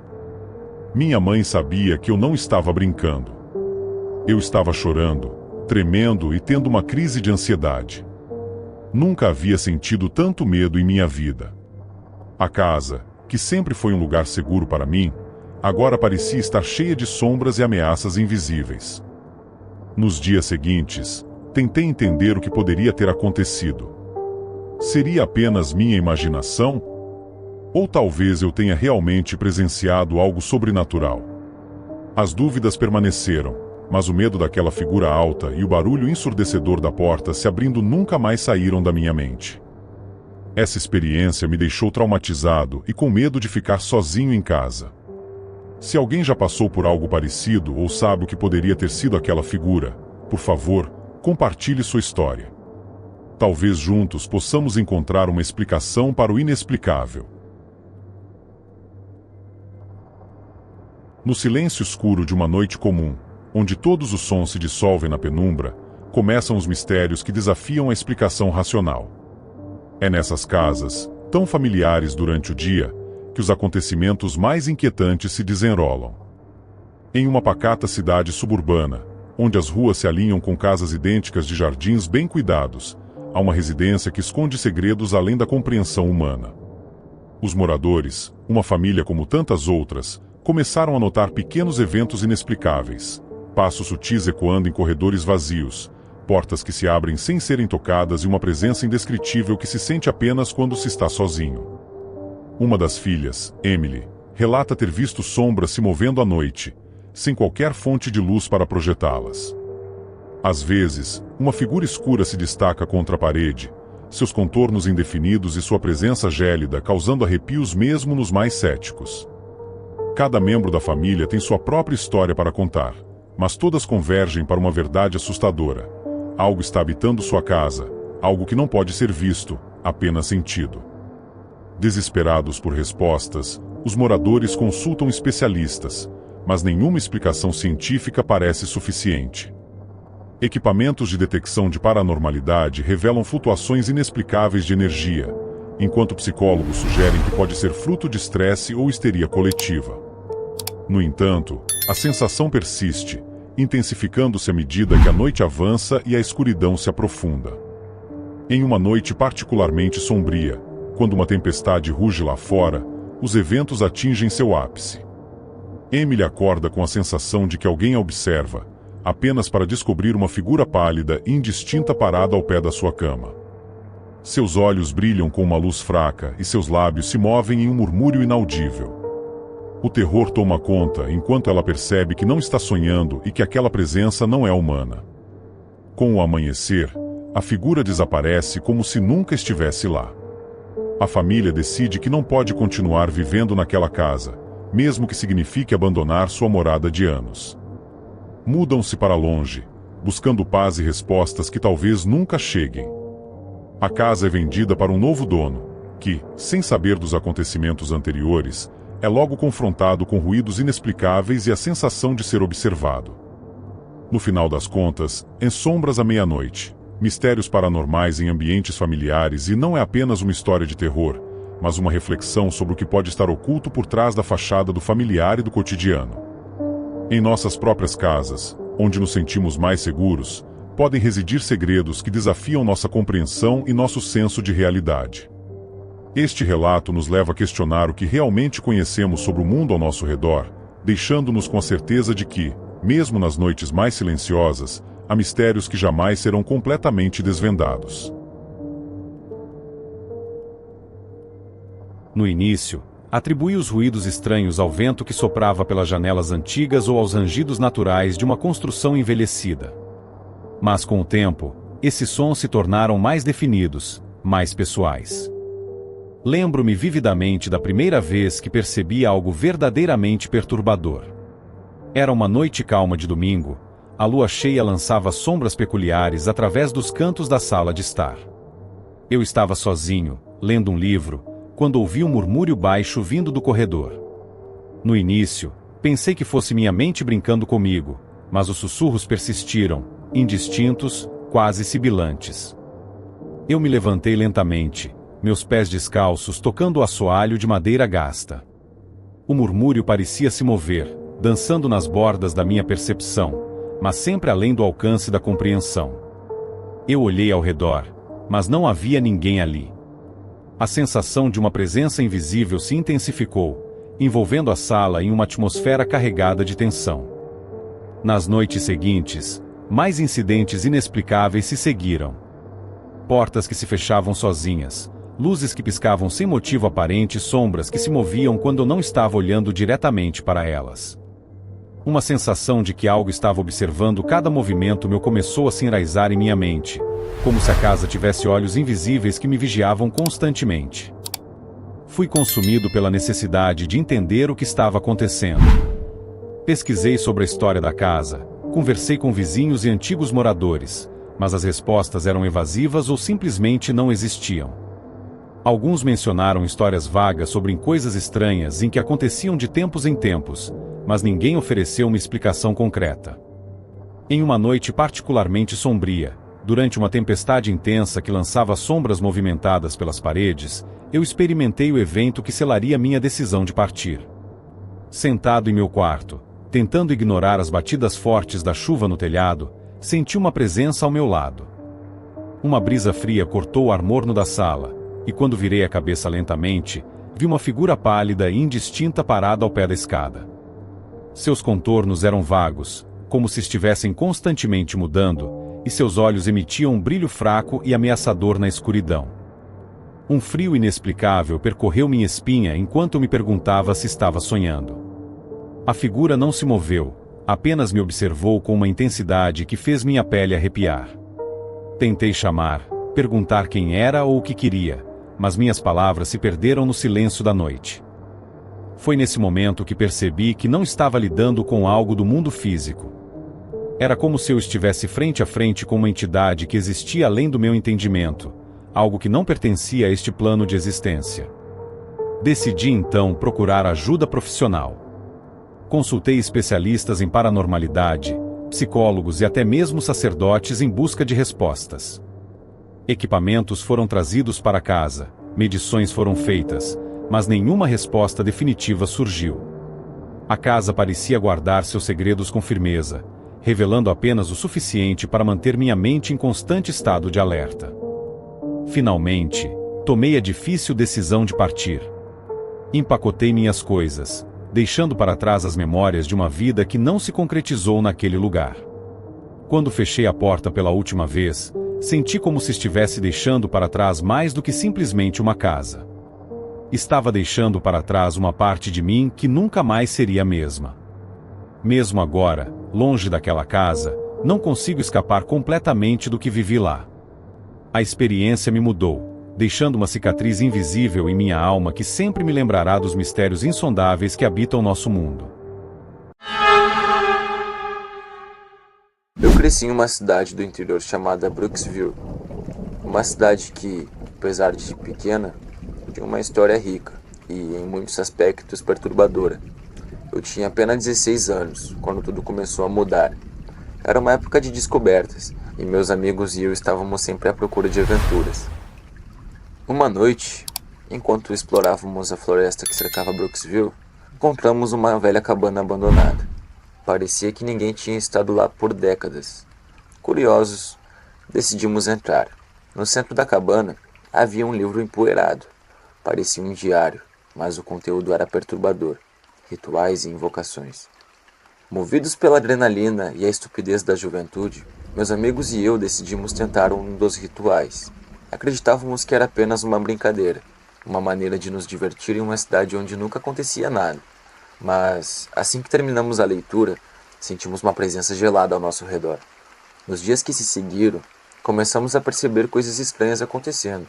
Minha mãe sabia que eu não estava brincando. Eu estava chorando, tremendo e tendo uma crise de ansiedade. Nunca havia sentido tanto medo em minha vida. A casa, que sempre foi um lugar seguro para mim, agora parecia estar cheia de sombras e ameaças invisíveis. Nos dias seguintes, tentei entender o que poderia ter acontecido. Seria apenas minha imaginação? Ou talvez eu tenha realmente presenciado algo sobrenatural? As dúvidas permaneceram, mas o medo daquela figura alta e o barulho ensurdecedor da porta se abrindo nunca mais saíram da minha mente. Essa experiência me deixou traumatizado e com medo de ficar sozinho em casa. Se alguém já passou por algo parecido ou sabe o que poderia ter sido aquela figura, por favor, compartilhe sua história. Talvez juntos possamos encontrar uma explicação para o inexplicável. No silêncio escuro de uma noite comum, onde todos os sons se dissolvem na penumbra, começam os mistérios que desafiam a explicação racional. É nessas casas, tão familiares durante o dia, que os acontecimentos mais inquietantes se desenrolam. Em uma pacata cidade suburbana, onde as ruas se alinham com casas idênticas de jardins bem cuidados, há uma residência que esconde segredos além da compreensão humana. Os moradores, uma família como tantas outras, começaram a notar pequenos eventos inexplicáveis. Passos sutis ecoando em corredores vazios, portas que se abrem sem serem tocadas e uma presença indescritível que se sente apenas quando se está sozinho. Uma das filhas, Emily, relata ter visto sombras se movendo à noite, sem qualquer fonte de luz para projetá-las. Às vezes, uma figura escura se destaca contra a parede, seus contornos indefinidos e sua presença gélida causando arrepios mesmo nos mais céticos. Cada membro da família tem sua própria história para contar, mas todas convergem para uma verdade assustadora. Algo está habitando sua casa, algo que não pode ser visto, apenas sentido. Desesperados por respostas, os moradores consultam especialistas, mas nenhuma explicação científica parece suficiente. Equipamentos de detecção de paranormalidade revelam flutuações inexplicáveis de energia, enquanto psicólogos sugerem que pode ser fruto de estresse ou histeria coletiva. No entanto, a sensação persiste, intensificando-se à medida que a noite avança e a escuridão se aprofunda. Em uma noite particularmente sombria, quando uma tempestade ruge lá fora, os eventos atingem seu ápice. Emily acorda com a sensação de que alguém a observa, apenas para descobrir uma figura pálida e indistinta parada ao pé da sua cama. Seus olhos brilham com uma luz fraca e seus lábios se movem em um murmúrio inaudível. O terror toma conta enquanto ela percebe que não está sonhando e que aquela presença não é humana. Com o amanhecer, a figura desaparece como se nunca estivesse lá. A família decide que não pode continuar vivendo naquela casa, mesmo que signifique abandonar sua morada de anos. Mudam-se para longe, buscando paz e respostas que talvez nunca cheguem. A casa é vendida para um novo dono, que, sem saber dos acontecimentos anteriores, é logo confrontado com ruídos inexplicáveis e a sensação de ser observado. No final das contas, ensombras à meia-noite, mistérios paranormais em ambientes familiares e não é apenas uma história de terror, mas uma reflexão sobre o que pode estar oculto por trás da fachada do familiar e do cotidiano. Em nossas próprias casas, onde nos sentimos mais seguros, podem residir segredos que desafiam nossa compreensão e nosso senso de realidade. Este relato nos leva a questionar o que realmente conhecemos sobre o mundo ao nosso redor, deixando-nos com a certeza de que, Mesmo nas noites mais silenciosas, há mistérios que jamais serão completamente desvendados. No início, atribuí os ruídos estranhos ao vento que soprava pelas janelas antigas ou aos rangidos naturais de uma construção envelhecida. Mas com o tempo, esses sons se tornaram mais definidos, mais pessoais. Lembro-me vividamente da primeira vez que percebi algo verdadeiramente perturbador. Era uma noite calma de domingo, a lua cheia lançava sombras peculiares através dos cantos da sala de estar. Eu estava sozinho, lendo um livro, quando ouvi um murmúrio baixo vindo do corredor. No início, pensei que fosse minha mente brincando comigo, mas os sussurros persistiram, indistintos, quase sibilantes. Eu me levantei lentamente, meus pés descalços tocando o assoalho de madeira gasta. O murmúrio parecia se mover, dançando nas bordas da minha percepção, mas sempre além do alcance da compreensão. Eu olhei ao redor, mas não havia ninguém ali. A sensação de uma presença invisível se intensificou, envolvendo a sala em uma atmosfera carregada de tensão. Nas noites seguintes, mais incidentes inexplicáveis se seguiram. Portas que se fechavam sozinhas, luzes que piscavam sem motivo aparente e sombras que se moviam quando eu não estava olhando diretamente para elas. Uma sensação de que algo estava observando cada movimento meu começou a se enraizar em minha mente, como se a casa tivesse olhos invisíveis que me vigiavam constantemente. Fui consumido pela necessidade de entender o que estava acontecendo. Pesquisei sobre a história da casa, conversei com vizinhos e antigos moradores, mas as respostas eram evasivas ou simplesmente não existiam. Alguns mencionaram histórias vagas sobre coisas estranhas em que aconteciam de tempos em tempos, mas ninguém ofereceu uma explicação concreta. Em uma noite particularmente sombria, durante uma tempestade intensa que lançava sombras movimentadas pelas paredes, eu experimentei o evento que selaria minha decisão de partir. Sentado em meu quarto, tentando ignorar as batidas fortes da chuva no telhado, senti uma presença ao meu lado. Uma brisa fria cortou o ar morno da sala, e quando virei a cabeça lentamente, vi uma figura pálida e indistinta parada ao pé da escada. Seus contornos eram vagos, como se estivessem constantemente mudando, e seus olhos emitiam um brilho fraco e ameaçador na escuridão. Um frio inexplicável percorreu minha espinha enquanto eu me perguntava se estava sonhando. A figura não se moveu, apenas me observou com uma intensidade que fez minha pele arrepiar. Tentei chamar, perguntar quem era ou o que queria, mas minhas palavras se perderam no silêncio da noite. Foi nesse momento que percebi que não estava lidando com algo do mundo físico. Era como se eu estivesse frente a frente com uma entidade que existia além do meu entendimento, algo que não pertencia a este plano de existência. Decidi então procurar ajuda profissional. Consultei especialistas em paranormalidade, psicólogos e até mesmo sacerdotes em busca de respostas. Equipamentos foram trazidos para casa, medições foram feitas, mas nenhuma resposta definitiva surgiu. A casa parecia guardar seus segredos com firmeza, revelando apenas o suficiente para manter minha mente em constante estado de alerta. Finalmente, tomei a difícil decisão de partir. Empacotei minhas coisas, deixando para trás as memórias de uma vida que não se concretizou naquele lugar. Quando fechei a porta pela última vez, senti como se estivesse deixando para trás mais do que simplesmente uma casa. Estava deixando para trás uma parte de mim que nunca mais seria a mesma. Mesmo agora, longe daquela casa, não consigo escapar completamente do que vivi lá. A experiência me mudou, deixando uma cicatriz invisível em minha alma que sempre me lembrará dos mistérios insondáveis que habitam nosso mundo. Eu cresci em uma cidade do interior chamada Brooksville. Uma cidade que, apesar de pequena, tinha uma história rica e, em muitos aspectos, perturbadora. Eu tinha apenas 16 anos, quando tudo começou a mudar. Era uma época de descobertas, e meus amigos e eu estávamos sempre à procura de aventuras. Uma noite, enquanto explorávamos a floresta que cercava Brooksville, encontramos uma velha cabana abandonada. Parecia que ninguém tinha estado lá por décadas. Curiosos, decidimos entrar. No centro da cabana, havia um livro empoeirado. Parecia um diário, mas o conteúdo era perturbador. Rituais e invocações. Movidos pela adrenalina e a estupidez da juventude, meus amigos e eu decidimos tentar um dos rituais. Acreditávamos que era apenas uma brincadeira, uma maneira de nos divertir em uma cidade onde nunca acontecia nada. Mas, assim que terminamos a leitura, sentimos uma presença gelada ao nosso redor. Nos dias que se seguiram, começamos a perceber coisas estranhas acontecendo.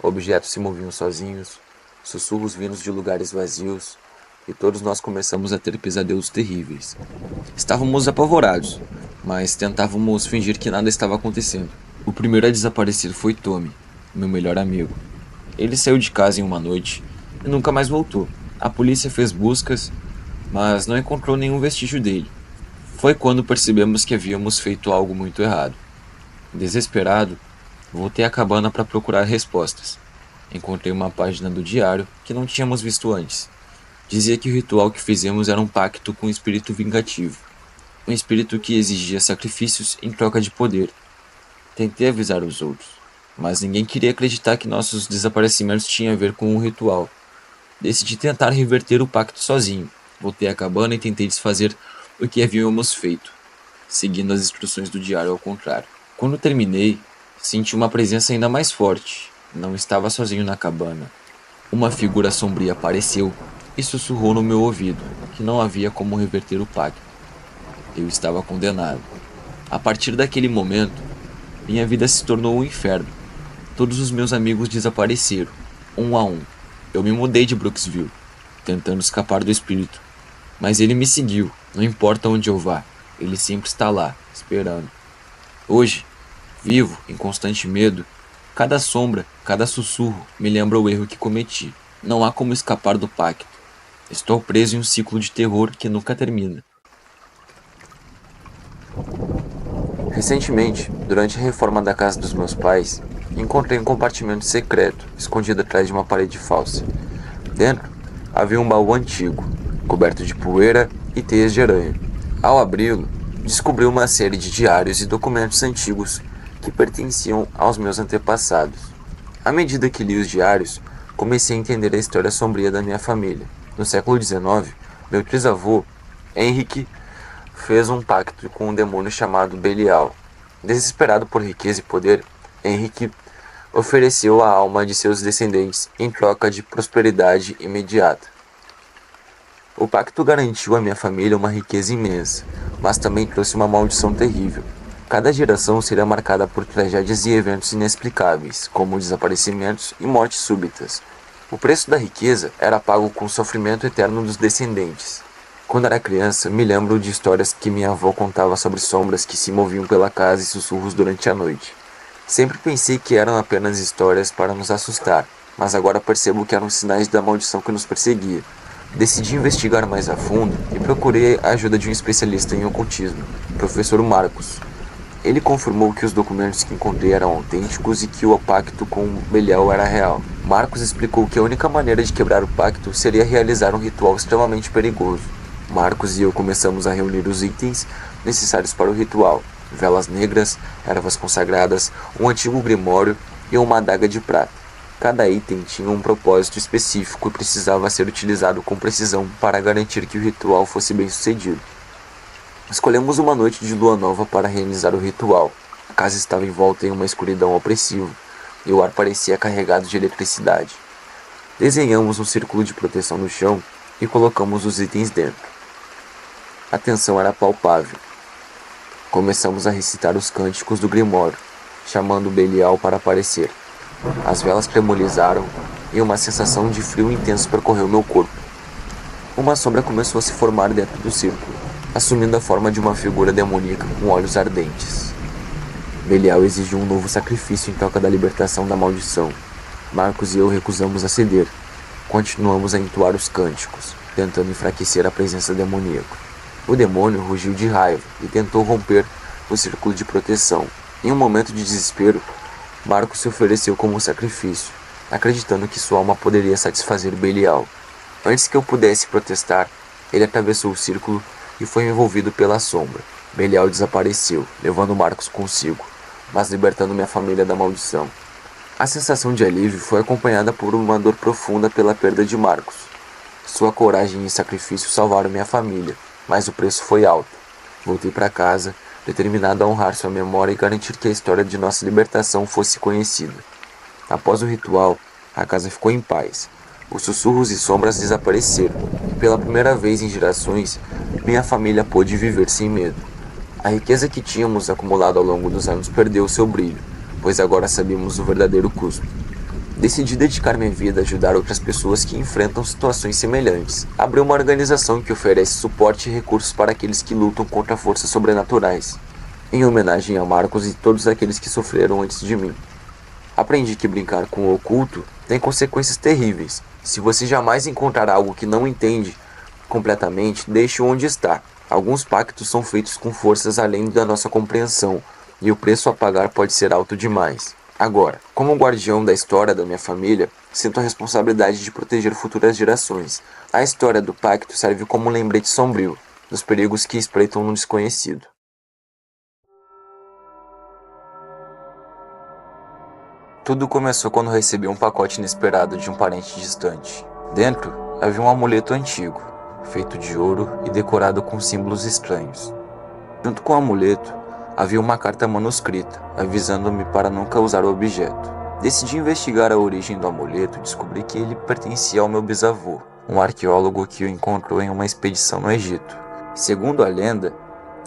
Objetos se moviam sozinhos, sussurros vindos de lugares vazios, e todos nós começamos a ter pesadelos terríveis. Estávamos apavorados, mas tentávamos fingir que nada estava acontecendo. O primeiro a desaparecer foi Tommy, meu melhor amigo. Ele saiu de casa em uma noite e nunca mais voltou. A polícia fez buscas, mas não encontrou nenhum vestígio dele. Foi quando percebemos que havíamos feito algo muito errado. Desesperado, voltei à cabana para procurar respostas. Encontrei uma página do diário que não tínhamos visto antes. Dizia que o ritual que fizemos era um pacto com um espírito vingativo. Um espírito que exigia sacrifícios em troca de poder. Tentei avisar os outros, mas ninguém queria acreditar que nossos desaparecimentos tinham a ver com o ritual. Decidi tentar reverter o pacto sozinho. Voltei à cabana e tentei desfazer o que havíamos feito, seguindo as instruções do diário ao contrário. Quando terminei, senti uma presença ainda mais forte. Não estava sozinho na cabana. Uma figura sombria apareceu e sussurrou no meu ouvido que não havia como reverter o pacto. Eu estava condenado. A partir daquele momento, minha vida se tornou um inferno. Todos os meus amigos desapareceram, um a um. Eu me mudei de Brooksville, tentando escapar do espírito. Mas ele me seguiu, não importa onde eu vá. Ele sempre está lá, esperando. Hoje, vivo em constante medo, cada sombra, cada sussurro me lembra o erro que cometi. Não há como escapar do pacto. Estou preso em um ciclo de terror que nunca termina. Recentemente, durante a reforma da casa dos meus pais, encontrei um compartimento secreto, escondido atrás de uma parede falsa. Dentro, havia um baú antigo, coberto de poeira e teias de aranha. Ao abri-lo, descobri uma série de diários e documentos antigos que pertenciam aos meus antepassados. À medida que li os diários, comecei a entender a história sombria da minha família. No século XIX, meu trisavô, Henrique, fez um pacto com um demônio chamado Belial. Desesperado por riqueza e poder, Henrique ofereceu a alma de seus descendentes em troca de prosperidade imediata. O pacto garantiu à minha família uma riqueza imensa, mas também trouxe uma maldição terrível. Cada geração seria marcada por tragédias e eventos inexplicáveis, como desaparecimentos e mortes súbitas. O preço da riqueza era pago com o sofrimento eterno dos descendentes. Quando era criança, me lembro de histórias que minha avó contava sobre sombras que se moviam pela casa e sussurros durante a noite. Sempre pensei que eram apenas histórias para nos assustar, mas agora percebo que eram sinais da maldição que nos perseguia. Decidi investigar mais a fundo e procurei a ajuda de um especialista em ocultismo, o professor Marcos. Ele confirmou que os documentos que encontrei eram autênticos e que o pacto com Belial era real. Marcos explicou que a única maneira de quebrar o pacto seria realizar um ritual extremamente perigoso. Marcos e eu começamos a reunir os itens necessários para o ritual: velas negras, ervas consagradas, um antigo grimório e uma adaga de prata. Cada item tinha um propósito específico e precisava ser utilizado com precisão para garantir que o ritual fosse bem sucedido. Escolhemos uma noite de lua nova para realizar o ritual. A casa estava envolta em uma escuridão opressiva e o ar parecia carregado de eletricidade. Desenhamos um círculo de proteção no chão e colocamos os itens dentro. A tensão era palpável. Começamos a recitar os cânticos do Grimório, chamando Belial para aparecer. As velas tremolizaram e uma sensação de frio intenso percorreu meu corpo. Uma sombra começou a se formar dentro do círculo, assumindo a forma de uma figura demoníaca com olhos ardentes. Belial exigiu um novo sacrifício em troca da libertação da maldição. Marcos e eu recusamos a ceder. Continuamos a entoar os cânticos, tentando enfraquecer a presença demoníaca. O demônio rugiu de raiva e tentou romper o círculo de proteção. Em um momento de desespero, Marcos se ofereceu como sacrifício, acreditando que sua alma poderia satisfazer Belial. Antes que eu pudesse protestar, ele atravessou o círculo e foi envolvido pela sombra. Belial desapareceu, levando Marcos consigo, mas libertando minha família da maldição. A sensação de alívio foi acompanhada por uma dor profunda pela perda de Marcos. Sua coragem e sacrifício salvaram minha família, mas o preço foi alto. Voltei para casa, determinado a honrar sua memória e garantir que a história de nossa libertação fosse conhecida. Após o ritual, a casa ficou em paz. Os sussurros e sombras desapareceram, e pela primeira vez em gerações, minha família pôde viver sem medo. A riqueza que tínhamos acumulado ao longo dos anos perdeu seu brilho, pois agora sabíamos o verdadeiro custo. Decidi dedicar minha vida a ajudar outras pessoas que enfrentam situações semelhantes. Abri uma organização que oferece suporte e recursos para aqueles que lutam contra forças sobrenaturais, em homenagem a Marcos e todos aqueles que sofreram antes de mim. Aprendi que brincar com o oculto tem consequências terríveis. Se você jamais encontrar algo que não entende completamente, deixe-o onde está. Alguns pactos são feitos com forças além da nossa compreensão, e o preço a pagar pode ser alto demais. Agora, como guardião da história da minha família, sinto a responsabilidade de proteger futuras gerações. A história do pacto serve como um lembrete sombrio dos perigos que espreitam no desconhecido. Tudo começou quando recebi um pacote inesperado de um parente distante. Dentro havia um amuleto antigo, feito de ouro e decorado com símbolos estranhos. Junto com o amuleto, havia uma carta manuscrita, avisando-me para nunca usar o objeto. Decidi investigar a origem do amuleto e descobri que ele pertencia ao meu bisavô, um arqueólogo que o encontrou em uma expedição no Egito. Segundo a lenda,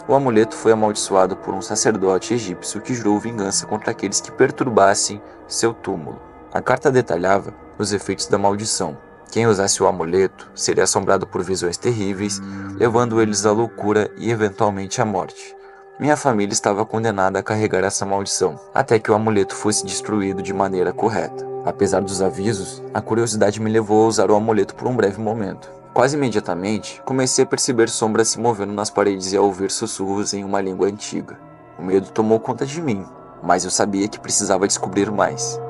o amuleto foi amaldiçoado por um sacerdote egípcio que jurou vingança contra aqueles que perturbassem seu túmulo. A carta detalhava os efeitos da maldição. Quem usasse o amuleto seria assombrado por visões terríveis, levando eles à loucura e eventualmente à morte. Minha família estava condenada a carregar essa maldição, até que o amuleto fosse destruído de maneira correta. Apesar dos avisos, a curiosidade me levou a usar o amuleto por um breve momento. Quase imediatamente, comecei a perceber sombras se movendo nas paredes e a ouvir sussurros em uma língua antiga. O medo tomou conta de mim, mas eu sabia que precisava descobrir mais.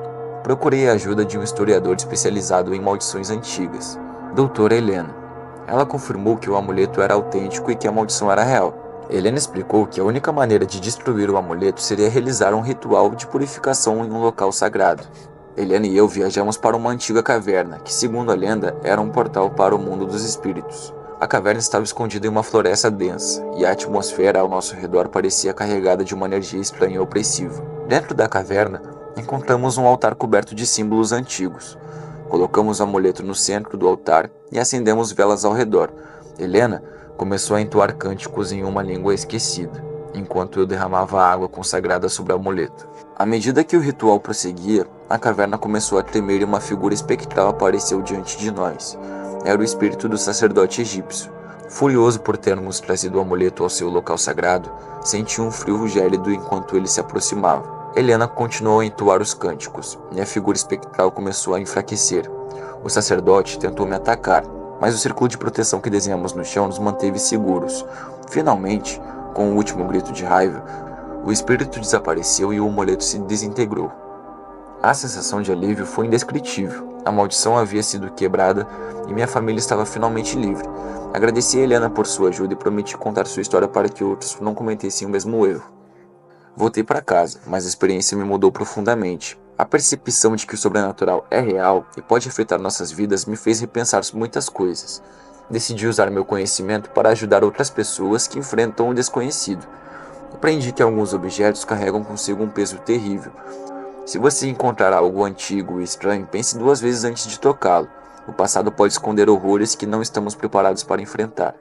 Procurei a ajuda de um historiador especializado em maldições antigas, Doutora Helena. Ela confirmou que o amuleto era autêntico e que a maldição era real. Helena explicou que a única maneira de destruir o amuleto seria realizar um ritual de purificação em um local sagrado. Helena e eu viajamos para uma antiga caverna, que segundo a lenda, era um portal para o mundo dos espíritos. A caverna estava escondida em uma floresta densa, e a atmosfera ao nosso redor parecia carregada de uma energia estranha e opressiva. Dentro da caverna, encontramos um altar coberto de símbolos antigos. Colocamos o amuleto no centro do altar e acendemos velas ao redor. Helena começou a entoar cânticos em uma língua esquecida, enquanto eu derramava água consagrada sobre o amuleto. À medida que o ritual prosseguia, a caverna começou a tremer e uma figura espectral apareceu diante de nós. Era o espírito do sacerdote egípcio. Furioso por termos trazido o amuleto ao seu local sagrado, senti um frio gélido enquanto ele se aproximava. Helena continuou a entoar os cânticos, e a figura espectral começou a enfraquecer. O sacerdote tentou me atacar, mas o círculo de proteção que desenhamos no chão nos manteve seguros. Finalmente, com o último grito de raiva, o espírito desapareceu e o amuleto se desintegrou. A sensação de alívio foi indescritível. A maldição havia sido quebrada e minha família estava finalmente livre. Agradeci a Helena por sua ajuda e prometi contar sua história para que outros não cometessem o mesmo erro. Voltei para casa, mas a experiência me mudou profundamente. A percepção de que o sobrenatural é real e pode afetar nossas vidas me fez repensar muitas coisas. Decidi usar meu conhecimento para ajudar outras pessoas que enfrentam o desconhecido. Aprendi que alguns objetos carregam consigo um peso terrível. Se você encontrar algo antigo e estranho, pense 2 vezes antes de tocá-lo. O passado pode esconder horrores que não estamos preparados para enfrentar.